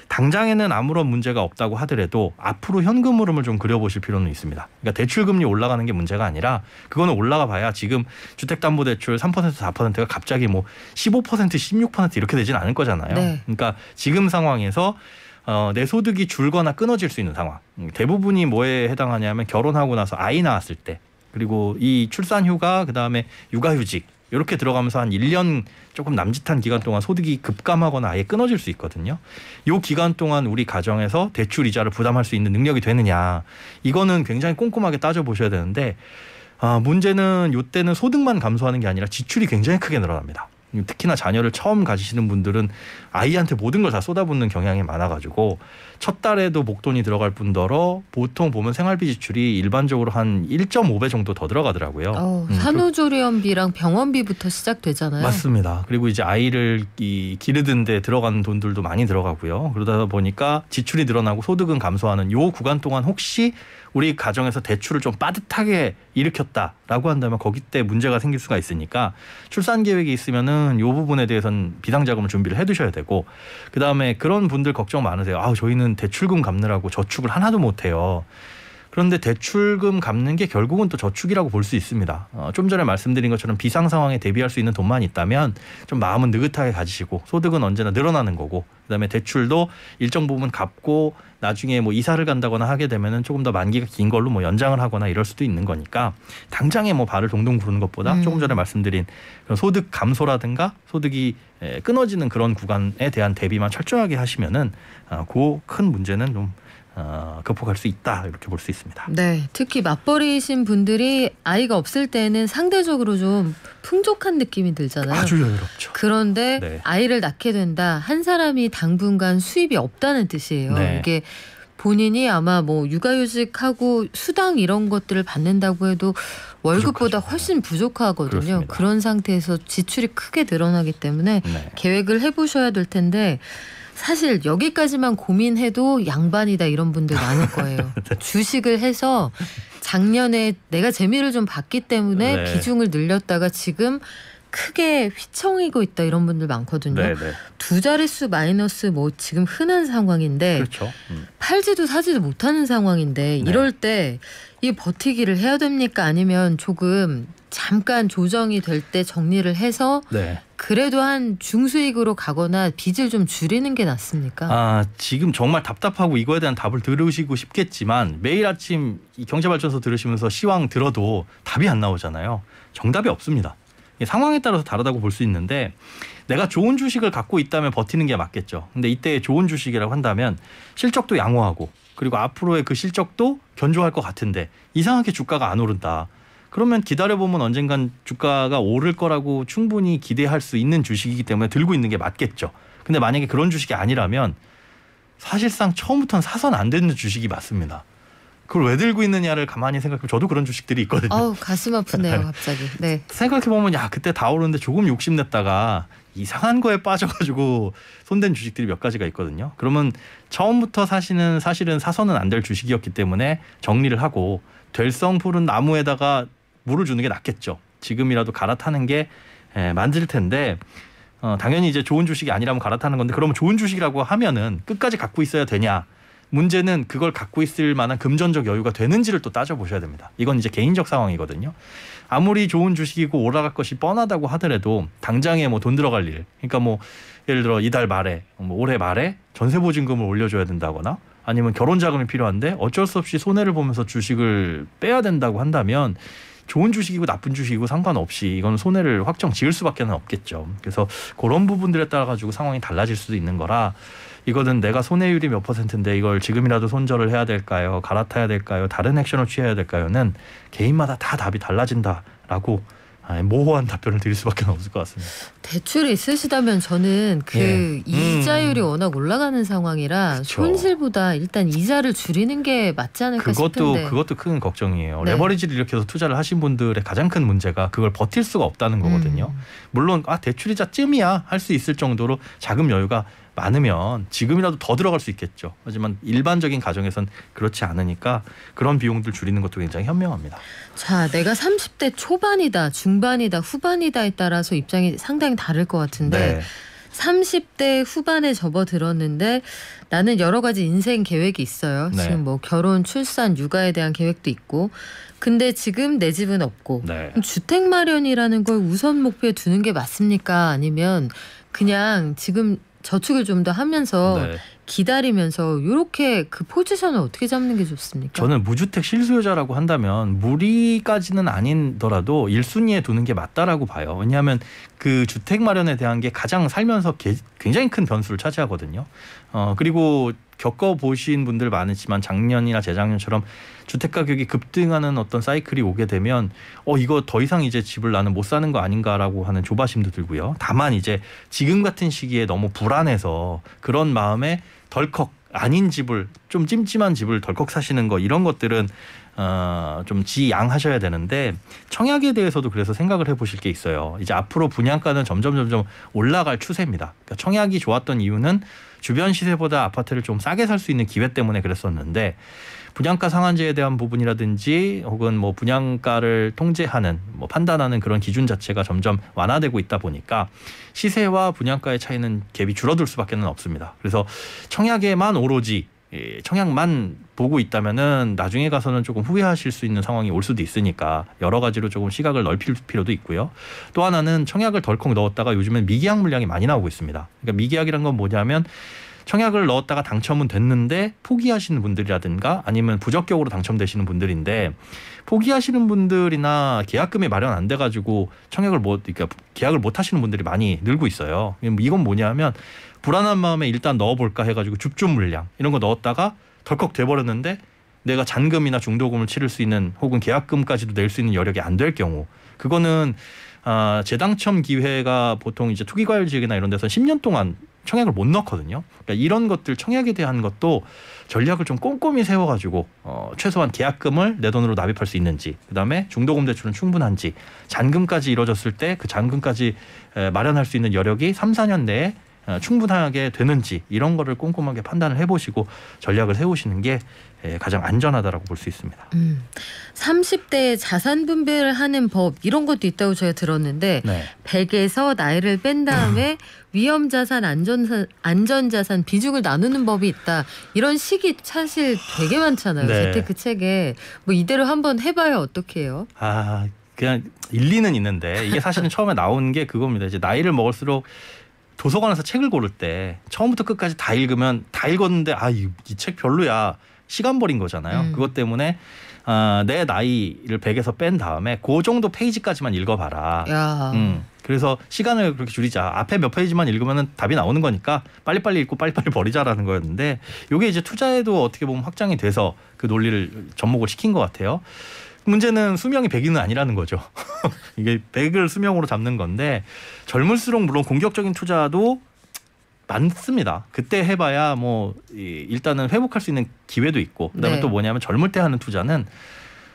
당장에는 아무런 문제가 없다고 하더라도 앞으로 현금 흐름을 좀 그려보실 필요는 있습니다. 그러니까 대출금리 올라가는 게 문제가 아니라 그거는 올라가 봐야 지금 주택담보대출 3% 4%가 갑자기 뭐 15% 16% 이렇게 되진 않을 거잖아요. 네. 그러니까 지금 상황에서 내 소득이 줄거나 끊어질 수 있는 상황. 대부분이 뭐에 해당하냐면 결혼하고 나서 아이 낳았을 때 그리고 이 출산휴가 그다음에 육아휴직 이렇게 들어가면서 한 1년 조금 남짓한 기간 동안 소득이 급감하거나 아예 끊어질 수 있거든요. 이 기간 동안 우리 가정에서 대출 이자를 부담할 수 있는 능력이 되느냐. 이거는 굉장히 꼼꼼하게 따져보셔야 되는데 문제는 이때는 소득만 감소하는 게 아니라 지출이 굉장히 크게 늘어납니다. 특히나 자녀를 처음 가지시는 분들은 아이한테 모든 걸 다 쏟아붓는 경향이 많아가지고 첫 달에도 목돈이 들어갈 뿐더러 보통 보면 생활비 지출이 일반적으로 한 1.5배 정도 더 들어가더라고요. 산후조리원비랑 병원비부터 시작되잖아요. 맞습니다. 그리고 이제 아이를 기르는 데 들어가는 돈들도 많이 들어가고요. 그러다 보니까 지출이 늘어나고 소득은 감소하는 요 구간 동안 혹시 우리 가정에서 대출을 좀 빠듯하게 일으켰다라고 한다면 거기 때 문제가 생길 수가 있으니까 출산 계획이 있으면은 요 부분에 대해서는 비상자금을 준비를 해두셔야 되고, 그 다음에 그런 분들 걱정 많으세요. 저희는 대출금 갚느라고 저축을 하나도 못해요. 그런데 대출금 갚는 게 결국은 또 저축이라고 볼 수 있습니다. 좀 전에 말씀드린 것처럼 비상 상황에 대비할 수 있는 돈만 있다면 좀 마음은 느긋하게 가지시고 소득은 언제나 늘어나는 거고, 그다음에 대출도 일정 부분 갚고 나중에 뭐 이사를 간다거나 하게 되면은 조금 더 만기가 긴 걸로 뭐 연장을 하거나 이럴 수도 있는 거니까 당장에 뭐 발을 동동 구르는 것보다 조금 전에 말씀드린 그런 소득 감소라든가 소득이 끊어지는 그런 구간에 대한 대비만 철저하게 하시면은 그 큰 문제는 좀 극복할 수 있다, 이렇게 볼 수 있습니다. 네, 특히 맞벌이신 분들이 아이가 없을 때는 상대적으로 좀 풍족한 느낌이 들잖아요. 아주 여유롭죠. 그런데 네. 아이를 낳게 된다, 한 사람이 당분간 수입이 없다는 뜻이에요. 네. 이게 본인이 아마 뭐 육아휴직하고 수당 이런 것들을 받는다고 해도 월급보다 부족하죠. 훨씬 부족하거든요. 그렇습니다. 그런 상태에서 지출이 크게 늘어나기 때문에 네. 계획을 해보셔야 될 텐데, 사실 여기까지만 고민해도 양반이다 이런 분들 많을 거예요. 주식을 해서 작년에 내가 재미를 좀 봤기 때문에 네. 비중을 늘렸다가 지금 크게 휘청이고 있다 이런 분들 많거든요. 네. 두 자릿수 마이너스 뭐 지금 흔한 상황인데 그렇죠. 팔지도 사지도 못하는 상황인데 네. 이럴 때 이 버티기를 해야 됩니까? 아니면 조금 잠깐 조정이 될 때 정리를 해서 네. 그래도 한 중수익으로 가거나 빚을 좀 줄이는 게 낫습니까? 지금 정말 답답하고 이거에 대한 답을 들으시고 싶겠지만 매일 아침 이 경제발전소 들으시면서 시황 들어도 답이 안 나오잖아요. 정답이 없습니다. 상황에 따라서 다르다고 볼 수 있는데, 내가 좋은 주식을 갖고 있다면 버티는 게 맞겠죠. 근데 이때 좋은 주식이라고 한다면 실적도 양호하고 그리고 앞으로의 그 실적도 견조할 것 같은데 이상하게 주가가 안 오른다. 그러면 기다려보면 언젠간 주가가 오를 거라고 충분히 기대할 수 있는 주식이기 때문에 들고 있는 게 맞겠죠. 근데 만약에 그런 주식이 아니라면 사실상 처음부터는 사선 안 되는 주식이 맞습니다. 그걸 왜 들고 있느냐를 가만히 생각해보면 저도 그런 주식들이 있거든요. 가슴 아프네요, 갑자기. 네. 생각해보면 그때 다 오르는데 조금 욕심냈다가 이상한 거에 빠져가지고 손댄 주식들이 몇 가지가 있거든요. 그러면 처음부터 사실은 사서는 안 될 주식이었기 때문에 정리를 하고 될성 푸른 나무에다가 물을 주는 게 낫겠죠. 지금이라도 갈아타는 게 맞을 텐데 당연히 이제 좋은 주식이 아니라면 갈아타는 건데, 그러면 좋은 주식이라고 하면은 끝까지 갖고 있어야 되냐? 문제는 그걸 갖고 있을 만한 금전적 여유가 되는지를 또 따져보셔야 됩니다. 이건 이제 개인적 상황이거든요. 아무리 좋은 주식이고 올라갈 것이 뻔하다고 하더라도 당장에 뭐 돈 들어갈 일, 그러니까 뭐 예를 들어 이달 말에 뭐 올해 말에 전세보증금을 올려줘야 된다거나 아니면 결혼 자금이 필요한데 어쩔 수 없이 손해를 보면서 주식을 빼야 된다고 한다면 좋은 주식이고 나쁜 주식이고 상관없이 이건 손해를 확정 지을 수밖에 없겠죠. 그래서 그런 부분들에 따라 가지고 상황이 달라질 수도 있는 거라, 이거는 내가 손해율이 몇 %인데 이걸 지금이라도 손절을 해야 될까요? 갈아타야 될까요? 다른 액션을 취해야 될까요?는 개인마다 다 답이 달라진다라고 모호한 답변을 드릴 수밖에 없을 것 같습니다. 대출이 있으시다면 저는 이자율이 워낙 올라가는 상황이라 그쵸. 손실보다 일단 이자를 줄이는 게 맞지 않을까 싶은데. 그것도 큰 걱정이에요. 네. 레버리지를 일으켜서 투자를 하신 분들의 가장 큰 문제가 그걸 버틸 수가 없다는 거거든요. 물론 대출이자 쯤이야 할 수 있을 정도로 자금 여유가 많으면 지금이라도 더 들어갈 수 있겠죠. 하지만 일반적인 가정에선 그렇지 않으니까 그런 비용들 줄이는 것도 굉장히 현명합니다. 자, 내가 30대 초반이다, 중반이다, 후반이다에 따라서 입장이 상당히 다를 것 같은데 네. 30대 후반에 접어들었는데 나는 여러 가지 인생 계획이 있어요. 네. 지금 뭐 결혼, 출산, 육아에 대한 계획도 있고, 근데 지금 내 집은 없고 네. 주택 마련이라는 걸 우선 목표에 두는 게 맞습니까? 아니면 그냥 지금 저축을 좀 더 하면서 네. 기다리면서 이렇게 그 포지션을 어떻게 잡는 게 좋습니까? 저는 무주택 실수요자라고 한다면 무리까지는 아니더라도 1순위에 두는 게 맞다라고 봐요. 왜냐하면 그 주택 마련에 대한 게 가장 살면서 굉장히 큰 변수를 차지하거든요. 그리고 겪어보신 분들 많으지만 작년이나 재작년처럼 주택 가격이 급등하는 어떤 사이클이 오게 되면 이거 더 이상 이제 집을 나는 못 사는 거 아닌가라고 하는 조바심도 들고요. 다만 이제 지금 같은 시기에 너무 불안해서 그런 마음에 덜컥 아닌 집을 좀 찜찜한 집을 덜컥 사시는 거 이런 것들은 좀 지양하셔야 되는데 청약에 대해서도 그래서 생각을 해보실 게 있어요. 이제 앞으로 분양가는 점점 올라갈 추세입니다. 그러니까 청약이 좋았던 이유는 주변 시세보다 아파트를 좀 싸게 살 수 있는 기회 때문에 그랬었는데 분양가 상한제에 대한 부분이라든지 혹은 뭐 분양가를 통제하는 뭐 판단하는 그런 기준 자체가 점점 완화되고 있다 보니까 시세와 분양가의 차이는 갭이 줄어들 수밖에 없습니다. 그래서 청약에만 오로지 청약만 보고 있다면은 나중에 가서는 조금 후회하실 수 있는 상황이 올 수도 있으니까 여러 가지로 조금 시각을 넓힐 필요도 있고요. 또 하나는 청약을 덜컥 넣었다가 요즘엔 미계약 물량이 많이 나오고 있습니다. 그러니까 미계약이란 건 뭐냐면 청약을 넣었다가 당첨은 됐는데 포기하시는 분들이라든가 아니면 부적격으로 당첨되시는 분들인데 포기하시는 분들이나 계약금이 마련 안 돼가지고 그러니까 계약을 못 하시는 분들이 많이 늘고 있어요. 이건 뭐냐면 불안한 마음에 일단 넣어볼까 해가지고 줍줍 물량 이런 거 넣었다가 덜컥 돼버렸는데 내가 잔금이나 중도금을 치를 수 있는 혹은 계약금까지도 낼 수 있는 여력이 안 될 경우 그거는 재당첨 기회가 보통 이제 투기과열 지역이나 이런 데서 10년 동안 청약을 못 넣거든요. 그러니까 이런 것들 청약에 대한 것도 전략을 좀 꼼꼼히 세워가지고 최소한 계약금을 내 돈으로 납입할 수 있는지 그다음에 중도금 대출은 충분한지 잔금까지 이루어졌을 때 그 잔금까지 마련할 수 있는 여력이 3, 4년 내에 충분하게 되는지 이런 거를 꼼꼼하게 판단을 해보시고 전략을 세우시는 게 가장 안전하다라고 볼 수 있습니다. 30대에 자산 분배를 하는 법 이런 것도 있다고 제가 들었는데 네. 100에서 나이를 뺀 다음에 위험자산, 안전자산 비중을 나누는 법이 있다. 이런 식이 사실 되게 많잖아요. 네. 재테크 책에. 뭐 이대로 한번 해봐야 어떻게 해요? 그냥 일리는 있는데 이게 사실은 처음에 나온 게 그겁니다. 이제 나이를 먹을수록 도서관에서 책을 고를 때 처음부터 끝까지 다 읽으면 다 읽었는데 이 책 별로야. 시간 버린 거잖아요. 그것 때문에 내 나이를 100에서 뺀 다음에 그 정도 페이지까지만 읽어봐라. 그래서 시간을 그렇게 줄이자. 앞에 몇 페이지만 읽으면 답이 나오는 거니까 빨리빨리 읽고 빨리빨리 버리자라는 거였는데 이게 이제 투자에도 어떻게 보면 확장이 돼서 그 논리를 접목을 시킨 것 같아요. 문제는 수명이 100이는 아니라는 거죠. 이게 100을 수명으로 잡는 건데 젊을수록 물론 공격적인 투자도 많습니다. 그때 해봐야 뭐 일단은 회복할 수 있는 기회도 있고 그다음에 네. 또 뭐냐면 젊을 때 하는 투자는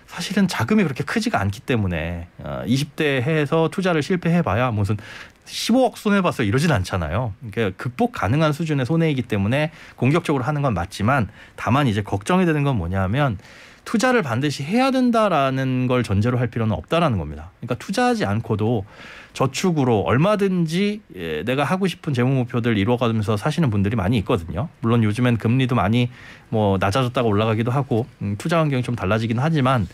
사실은 자금이 그렇게 크지가 않기 때문에 20대 해서 투자를 실패해봐야 무슨 15억 손해봤어 이러진 않잖아요. 그러니까 극복 가능한 수준의 손해이기 때문에 공격적으로 하는 건 맞지만 다만 이제 걱정이 되는 건 뭐냐면 투자를 반드시 해야 된다라는 걸 전제로 할 필요는 없다라는 겁니다. 그러니까 투자하지 않고도 저축으로 얼마든지 내가 하고 싶은 재무 목표들 이루어가면서 사시는 분들이 많이 있거든요. 물론 요즘엔 금리도 많이 뭐 낮아졌다가 올라가기도 하고 투자 환경이 좀 달라지긴 하지만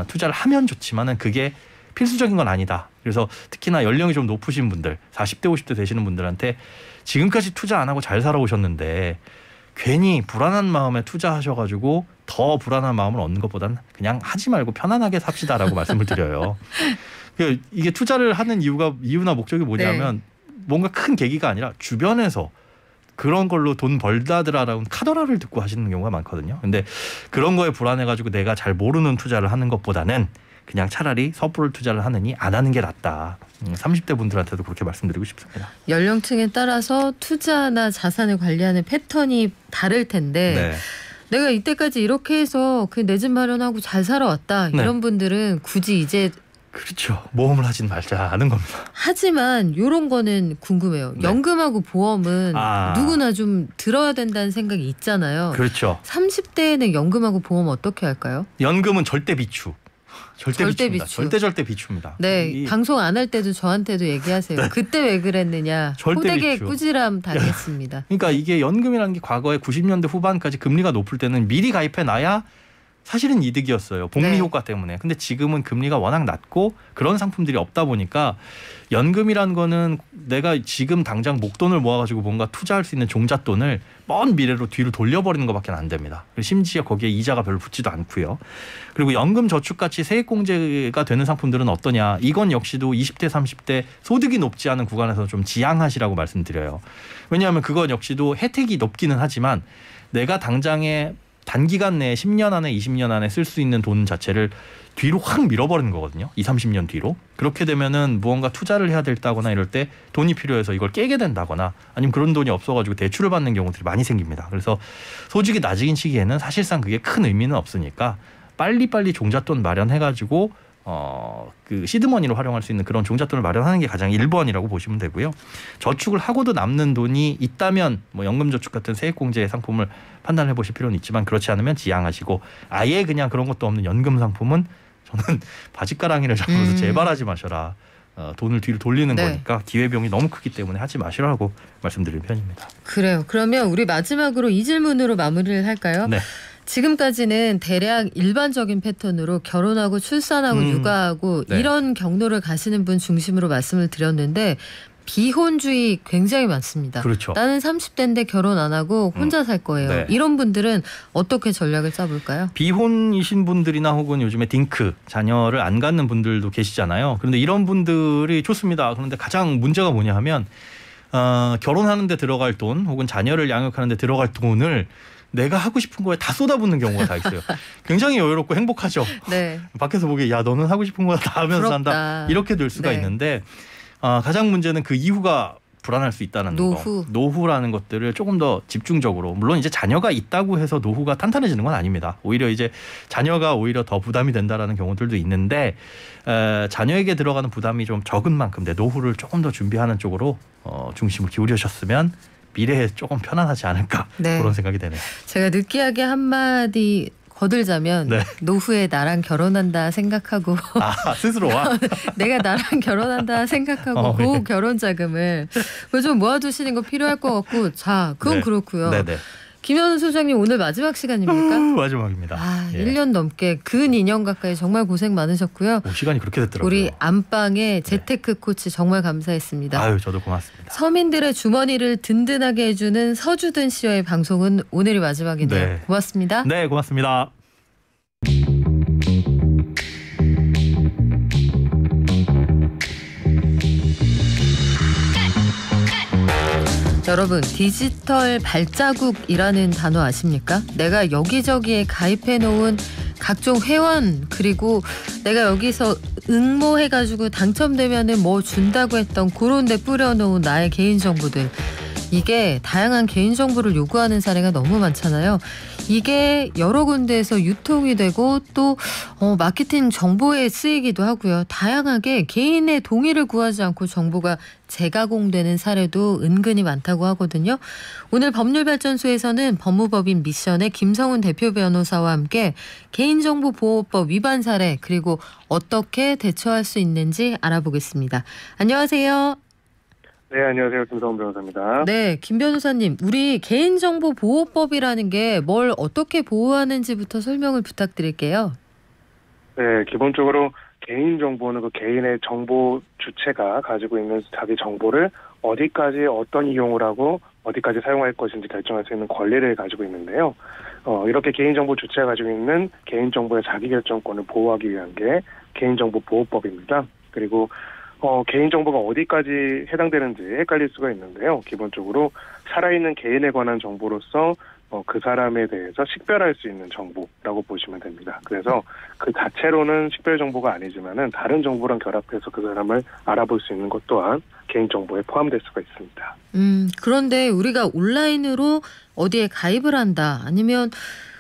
투자를 하면 좋지만은 그게 필수적인 건 아니다. 그래서 특히나 연령이 좀 높으신 분들 40대 50대 되시는 분들한테 지금까지 투자 안 하고 잘 살아오셨는데 괜히 불안한 마음에 투자하셔가지고 더 불안한 마음을 얻는 것보다는 그냥 하지 말고 편안하게 삽시다라고 말씀을 드려요. 이게 투자를 하는 이유나 목적이 뭐냐면 뭔가 큰 계기가 아니라 주변에서 그런 걸로 돈 벌다더라라는 카더라를 듣고 하시는 경우가 많거든요. 근데 그런 거에 불안해가지고 내가 잘 모르는 투자를 하는 것보다는 그냥 차라리 섣부를 투자를 하느니 안 하는 게 낫다. 30대 분들한테도 그렇게 말씀드리고 싶습니다. 연령층에 따라서 투자나 자산을 관리하는 패턴이 다를 텐데 내가 이때까지 이렇게 해서 그 내 집 마련하고 잘 살아왔다. 이런 분들은 굳이 이제 그렇죠. 모험을 하진 말자는 겁니다. 하지만 이런 거는 궁금해요. 연금하고 보험은 누구나 좀 들어야 된다는 생각이 있잖아요. 그렇죠. 30대에는 연금하고 보험 어떻게 할까요? 연금은 절대 비추. 절대 비추입니다. 네, 방송 안 할 때도 저한테도 얘기하세요. 그때 왜 그랬느냐. 호되게 꾸지람 당했습니다. 그러니까 이게 연금이라는 게 과거에 90년대 후반까지 금리가 높을 때는 미리 가입해 놔야 사실은 이득이었어요. 복리 효과 때문에. 근데 지금은 금리가 워낙 낮고 그런 상품들이 없다 보니까 연금이라는 거는 내가 지금 당장 목돈을 모아가지고 뭔가 투자할 수 있는 종잣돈을 먼 미래로 뒤로 돌려버리는 것밖에 안 됩니다. 심지어 거기에 이자가 별로 붙지도 않고요. 그리고 연금 저축같이 세액공제가 되는 상품들은 어떠냐. 이건 역시도 20대 30대 소득이 높지 않은 구간에서 좀 지양하시라고 말씀드려요. 왜냐하면 그건 역시도 혜택이 높기는 하지만 내가 당장에 단기간 내에 10년 안에 20년 안에 쓸 수 있는 돈 자체를 뒤로 확 밀어버리는 거거든요. 20-30년 뒤로. 그렇게 되면은 무언가 투자를 해야 된다거나 이럴 때 돈이 필요해서 이걸 깨게 된다거나 아니면 그런 돈이 없어가지고 대출을 받는 경우들이 많이 생깁니다. 그래서 소득이 낮은 시기에는 사실상 그게 큰 의미는 없으니까 빨리빨리 종잣돈 마련해가지고 그 시드머니로 활용할 수 있는 그런 종잣돈을 마련하는 게 가장 1번이라고 보시면 되고요. 저축을 하고도 남는 돈이 있다면 뭐 연금저축 같은 세액공제 상품을 판단해 보실 필요는 있지만 그렇지 않으면 지양하시고 아예 그냥 그런 것도 없는 연금 상품은 저는 바짓가랑이를 잡아서 제발 하지 마셔라. 돈을 뒤로 돌리는 네. 거니까 기회비용이 너무 크기 때문에 하지 마시라고 말씀드리는 편입니다. 그래요. 그러면 우리 마지막으로 이 질문으로 마무리를 할까요? 네. 지금까지는 대략 일반적인 패턴으로 결혼하고 출산하고 육아하고 네. 이런 경로를 가시는 분 중심으로 말씀을 드렸는데 비혼주의 굉장히 많습니다. 그렇죠. 나는 30대인데 결혼 안 하고 혼자 살 거예요. 네. 이런 분들은 어떻게 전략을 짜볼까요? 비혼이신 분들이나 혹은 요즘에 딩크 자녀를 안 갖는 분들도 계시잖아요. 그런데 이런 분들이 좋습니다. 그런데 가장 문제가 뭐냐 하면 결혼하는데 들어갈 돈 혹은 자녀를 양육하는데 들어갈 돈을 내가 하고 싶은 거에 다 쏟아붓는 경우가 다 있어요. 굉장히 여유롭고 행복하죠. 네. 밖에서 보기에 야 너는 하고 싶은 거 다 하면서 부럽다. 산다. 이렇게 될 수가 네. 있는데 가장 문제는 그 이후가 불안할 수 있다는 노후. 거. 노후라는 것들을 조금 더 집중적으로 물론 이제 자녀가 있다고 해서 노후가 탄탄해지는 건 아닙니다. 오히려 이제 자녀가 오히려 더 부담이 된다라는 경우들도 있는데 자녀에게 들어가는 부담이 좀 적은 만큼 내 노후를 조금 더 준비하는 쪽으로 중심을 기울이셨으면 미래에 조금 편안하지 않을까 네. 그런 생각이 되네요. 제가 느끼하게 한마디 거들자면 네. 노후에 나랑 결혼한다 생각하고 스스로와 내가 나랑 결혼한다 생각하고 그 네. 결혼 자금을 좀 모아두시는 거 필요할 것 같고 자 그건 네. 그렇고요. 네네. 김현우 소장님 오늘 마지막 시간입니까? 마지막입니다. 예. 1년 넘게 근 2년 가까이 정말 고생 많으셨고요. 시간이 그렇게 됐더라고요. 우리 안방의 재테크 코치 정말 감사했습니다. 아유 저도 고맙습니다. 서민들의 주머니를 든든하게 해주는 서주든 씨와의 방송은 오늘이 마지막이네요. 네. 고맙습니다. 네 고맙습니다. 여러분 디지털 발자국이라는 단어 아십니까? 내가 여기저기에 가입해 놓은 각종 회원 그리고 내가 여기서 응모해가지고 당첨되면은 뭐 준다고 했던 그런 데 뿌려놓은 나의 개인정보들 이게 다양한 개인정보를 요구하는 사례가 너무 많잖아요. 이게 여러 군데에서 유통이 되고 또 마케팅 정보에 쓰이기도 하고요. 다양하게 개인의 동의를 구하지 않고 정보가 재가공되는 사례도 은근히 많다고 하거든요. 오늘 법률발전소에서는 법무법인 미션의 김성훈 대표 변호사와 함께 개인정보보호법 위반 사례 그리고 어떻게 대처할 수 있는지 알아보겠습니다. 안녕하세요. 네, 안녕하세요. 김성훈 변호사입니다. 네, 김 변호사님, 우리 개인정보보호법이라는 게 뭘 어떻게 보호하는지부터 설명을 부탁드릴게요. 네, 기본적으로 개인정보는 그 개인의 정보 주체가 가지고 있는 자기 정보를 어디까지 어떤 이용을 하고 어디까지 사용할 것인지 결정할 수 있는 권리를 가지고 있는데요. 이렇게 개인정보 주체가 가지고 있는 개인정보의 자기결정권을 보호하기 위한 게 개인정보보호법입니다. 그리고 개인정보가 어디까지 해당되는지 헷갈릴 수가 있는데요. 기본적으로 살아있는 개인에 관한 정보로서 그 사람에 대해서 식별할 수 있는 정보라고 보시면 됩니다. 그래서 그 자체로는 식별 정보가 아니지만은 다른 정보랑 결합해서 그 사람을 알아볼 수 있는 것 또한 개인정보에 포함될 수가 있습니다. 그런데 우리가 온라인으로 어디에 가입을 한다 아니면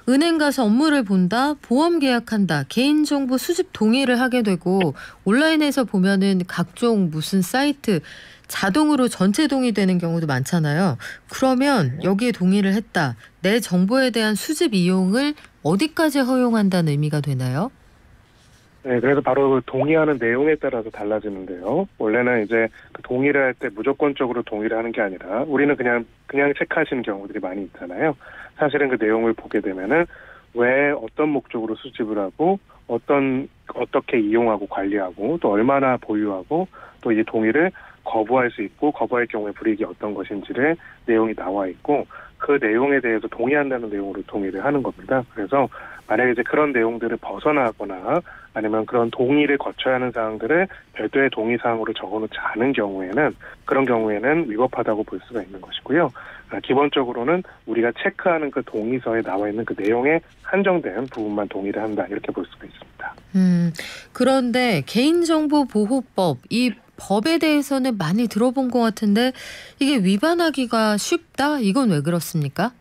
은행 가서 업무를 본다, 보험 계약한다, 개인정보 수집 동의를 하게 되고 온라인에서 보면은 각종 무슨 사이트 자동으로 전체 동의되는 경우도 많잖아요. 그러면 여기에 동의를 했다. 내 정보에 대한 수집 이용을 어디까지 허용한다는 의미가 되나요? 네, 그래서 바로 그 동의하는 내용에 따라서 달라지는데요. 원래는 이제 그 동의를 할 때 무조건적으로 동의를 하는 게 아니라 우리는 그냥 체크하시는 경우들이 많이 있잖아요. 사실은 그 내용을 보게 되면은 왜 어떤 목적으로 수집을 하고 어떻게 이용하고 관리하고 또 얼마나 보유하고 또 이 동의를 거부할 수 있고 거부할 경우에 불이익이 어떤 것인지를 내용이 나와 있고 그 내용에 대해서 동의한다는 내용으로 동의를 하는 겁니다. 그래서 만약에 이제 그런 내용들을 벗어나거나 아니면 그런 동의를 거쳐야 하는 사항들을 별도의 동의 사항으로 적어놓지 않은 경우에는 그런 경우에는 위법하다고 볼 수가 있는 것이고요. 기본적으로는 우리가 체크하는 그 동의서에 나와 있는 그 내용에 한정된 부분만 동의를 한다 이렇게 볼 수가 있습니다. 그런데 개인정보보호법 이 법에 대해서는 많이 들어본 것 같은데 이게 위반하기가 쉽다? 이건 왜 그렇습니까?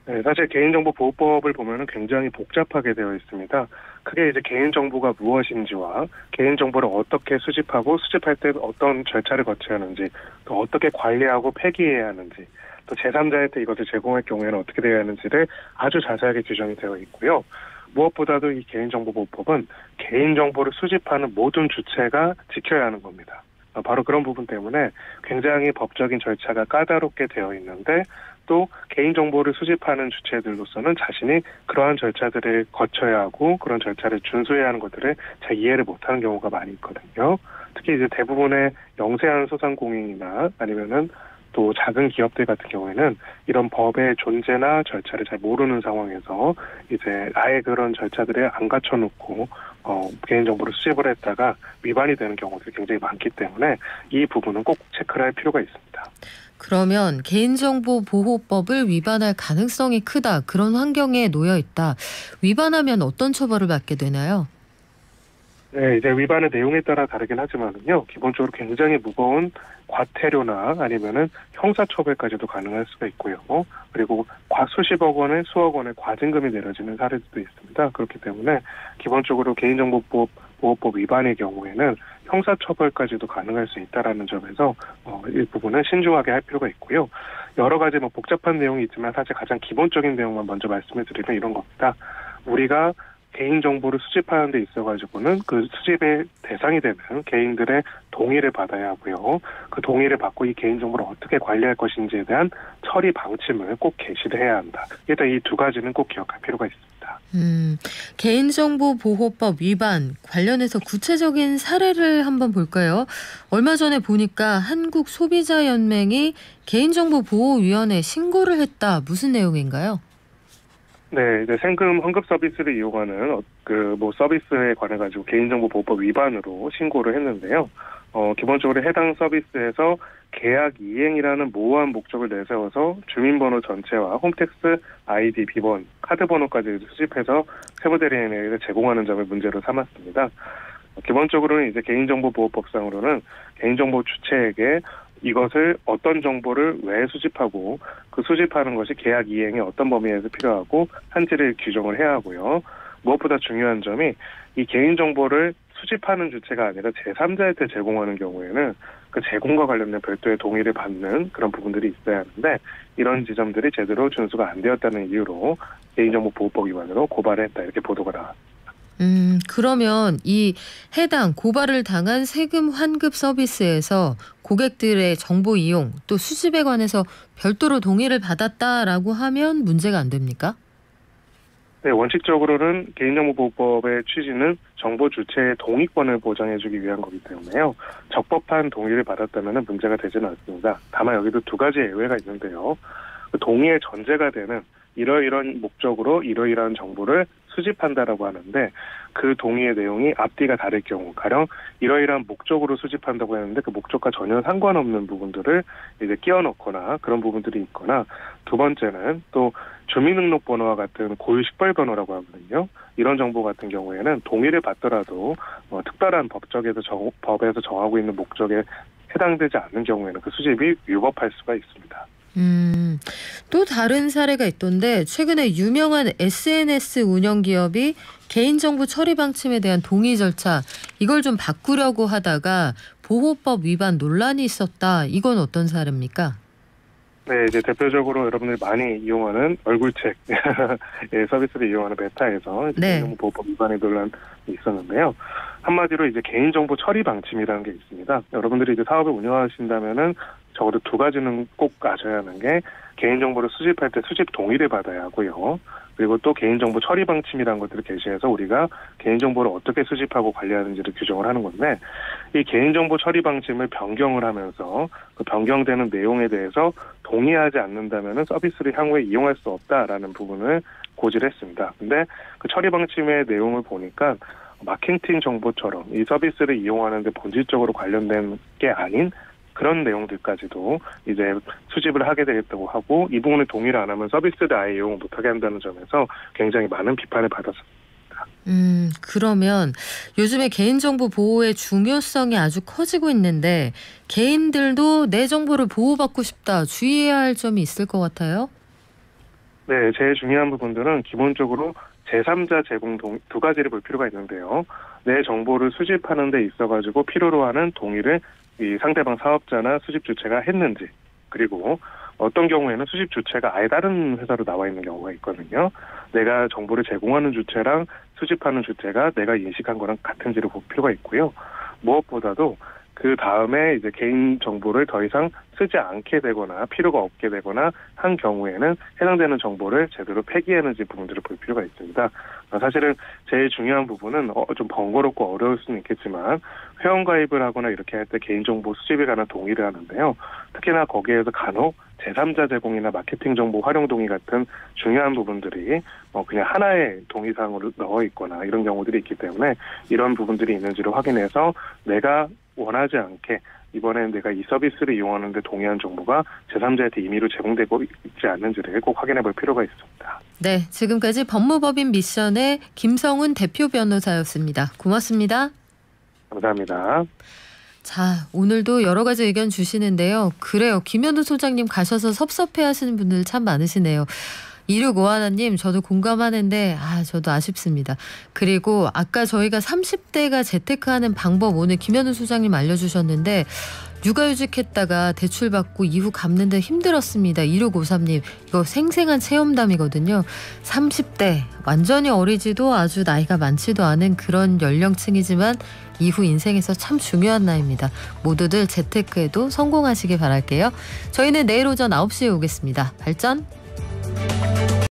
네, 사실 개인정보보호법을 보면은 굉장히 복잡하게 되어 있습니다. 그게 이제 개인정보가 무엇인지와 개인정보를 어떻게 수집하고 수집할 때 어떤 절차를 거쳐야 하는지 또 어떻게 관리하고 폐기해야 하는지 또 제3자한테 이것을 제공할 경우에는 어떻게 되어야 하는지를 아주 자세하게 규정이 되어 있고요. 무엇보다도 이 개인정보보호법은 개인정보를 수집하는 모든 주체가 지켜야 하는 겁니다. 바로 그런 부분 때문에 굉장히 법적인 절차가 까다롭게 되어 있는데 또 개인정보를 수집하는 주체들로서는 자신이 그러한 절차들을 거쳐야 하고 그런 절차를 준수해야 하는 것들을 잘 이해를 못하는 경우가 많이 있거든요. 특히 이제 대부분의 영세한 소상공인이나 아니면은 또 작은 기업들 같은 경우에는 이런 법의 존재나 절차를 잘 모르는 상황에서 이제 아예 그런 절차들을 안 갖춰놓고 개인정보를 수집을 했다가 위반이 되는 경우들이 굉장히 많기 때문에 이 부분은 꼭 체크를 할 필요가 있습니다. 그러면 개인정보보호법을 위반할 가능성이 크다. 그런 환경에 놓여 있다. 위반하면 어떤 처벌을 받게 되나요? 네, 이제 위반의 내용에 따라 다르긴 하지만은요, 기본적으로 굉장히 무거운 과태료나 아니면은 형사처벌까지도 가능할 수가 있고요. 그리고 수십억 원에 수억 원의 과징금이 내려지는 사례도 있습니다. 그렇기 때문에 기본적으로 개인정보보호법 위반의 경우에는 형사처벌까지도 가능할 수 있다라는 점에서 이 부분은 신중하게 할 필요가 있고요. 여러 가지 복잡한 내용이 있지만 사실 가장 기본적인 내용만 먼저 말씀을 드리면 이런 겁니다. 우리가 개인정보를 수집하는 데 있어가지고는 그 수집의 대상이 되는 개인들의 동의를 받아야 하고요. 그 동의를 받고 이 개인정보를 어떻게 관리할 것인지에 대한 처리 방침을 꼭 게시를 해야 한다. 일단 이 두 가지는 꼭 기억할 필요가 있습니다. 개인정보보호법 위반 관련해서 구체적인 사례를 한번 볼까요? 얼마 전에 보니까 한국소비자연맹이 개인정보보호위원회에 신고를 했다. 무슨 내용인가요? 네, 이제 생금 환급 서비스를 이용하는 서비스에 관해 가지고 개인정보보호법 위반으로 신고를 했는데요. 기본적으로 해당 서비스에서 계약 이행이라는 모호한 목적을 내세워서 주민번호 전체와 홈택스 아이디 비번, 카드번호까지 수집해서 세무대리인에게 제공하는 점을 문제로 삼았습니다. 기본적으로는 이제 개인정보보호법상으로는 개인정보 주체에게 이것을 어떤 정보를 왜 수집하고 그 수집하는 것이 계약 이행에 어떤 범위에서 필요하고 한지를 규정을 해야 하고요. 무엇보다 중요한 점이 이 개인정보를 수집하는 주체가 아니라 제3자한테 제공하는 경우에는 그 제공과 관련된 별도의 동의를 받는 그런 부분들이 있어야 하는데 이런 지점들이 제대로 준수가 안 되었다는 이유로 개인정보보호법 위반으로 고발을 했다 이렇게 보도가 나왔습니다. 그러면 이 해당 고발을 당한 세금 환급 서비스에서 고객들의 정보 이용 또 수집에 관해서 별도로 동의를 받았다라고 하면 문제가 안 됩니까? 네, 원칙적으로는 개인정보보호법의 취지는 정보 주체의 동의권을 보장해주기 위한 거기 때문에요. 적법한 동의를 받았다면 문제가 되지는 않습니다. 다만 여기도 두 가지 예외가 있는데요. 그 동의의 전제가 되는 이러이러한 목적으로 이러이러한 정보를 수집한다라고 하는데 그 동의의 내용이 앞뒤가 다를 경우 가령 이러이러한 목적으로 수집한다고 했는데 그 목적과 전혀 상관없는 부분들을 이제 끼워 넣거나 그런 부분들이 있거나 두 번째는 또 주민등록번호와 같은 고유 식별번호라고 하거든요. 이런 정보 같은 경우에는 동의를 받더라도 특별한 법에서 정하고 있는 목적에 해당되지 않는 경우에는 그 수집이 위법할 수가 있습니다. 또 다른 사례가 있던데 최근에 유명한 SNS 운영 기업이 개인정보 처리 방침에 대한 동의 절차 이걸 좀 바꾸려고 하다가 보호법 위반 논란이 있었다. 이건 어떤 사례입니까? 네, 이제 대표적으로 여러분들이 많이 이용하는 얼굴책 서비스를 이용하는 메타에서 개인정보보호법 위반의 논란이 있었는데요. 한마디로 이제 개인정보 처리 방침이라는 게 있습니다. 여러분들이 이제 사업을 운영하신다면은 적어도 두 가지는 꼭 아셔야 하는 게 개인정보를 수집할 때 수집 동의를 받아야 하고요. 그리고 또 개인정보 처리 방침이라는 것들을 게시해서 우리가 개인정보를 어떻게 수집하고 관리하는지를 규정을 하는 건데 이 개인정보 처리 방침을 변경을 하면서 그 변경되는 내용에 대해서 동의하지 않는다면 서비스를 향후에 이용할 수 없다라는 부분을 고지를 했습니다. 근데 그 처리 방침의 내용을 보니까 마케팅 정보처럼 이 서비스를 이용하는 데 본질적으로 관련된 게 아닌 그런 내용들까지도 이제 수집을 하게 되겠다고 하고 이 부분을 동의를 안 하면 서비스를 아예 이용을 못하게 한다는 점에서 굉장히 많은 비판을 받았습니다. 그러면 요즘에 개인정보 보호의 중요성이 아주 커지고 있는데 개인들도 내 정보를 보호받고 싶다 주의해야 할 점이 있을 것 같아요. 네, 제일 중요한 부분들은 기본적으로 제3자 제공 두 가지를 볼 필요가 있는데요. 내 정보를 수집하는 데 있어가지고 필요로 하는 동의를 이 상대방 사업자나 수집 주체가 했는지, 그리고 어떤 경우에는 수집 주체가 아예 다른 회사로 나와 있는 경우가 있거든요. 내가 정보를 제공하는 주체랑 수집하는 주체가 내가 인식한 거랑 같은지를 볼 필요가 있고요. 무엇보다도 그 다음에 이제 개인 정보를 더 이상 쓰지 않게 되거나 필요가 없게 되거나 한 경우에는 해당되는 정보를 제대로 폐기하는지 부분들을 볼 필요가 있습니다. 사실은 제일 중요한 부분은 좀 번거롭고 어려울 수는 있겠지만 회원가입을 하거나 이렇게 할 때 개인정보 수집에 관한 동의를 하는데요. 특히나 거기에서 간혹 제3자 제공이나 마케팅 정보 활용 동의 같은 중요한 부분들이 그냥 하나의 동의사항으로 넣어 있거나 이런 경우들이 있기 때문에 이런 부분들이 있는지를 확인해서 내가 원하지 않게 이번엔 내가 이 서비스를 이용하는데 동의한 정보가 제3자한테 임의로 제공되고 있지 않는지를 꼭 확인해 볼 필요가 있습니다. 네, 지금까지 법무법인 미션의 김성훈 대표 변호사였습니다. 고맙습니다. 감사합니다. 자, 오늘도 여러 가지 의견 주시는데요. 그래요. 김현우 소장님 가셔서 섭섭해하시는 분들 참 많으시네요. 2651님 저도 공감하는데 저도 아쉽습니다. 그리고 아까 저희가 30대가 재테크하는 방법 오늘 김현우 소장님 알려주셨는데 육아휴직했다가 대출받고 이후 갚는데 힘들었습니다. 2653님 이거 생생한 체험담이거든요. 30대 완전히 어리지도 아주 나이가 많지도 않은 그런 연령층이지만 이후 인생에서 참 중요한 나이입니다. 모두들 재테크에도 성공하시길 바랄게요. 저희는 내일 오전 9시에 오겠습니다. 발전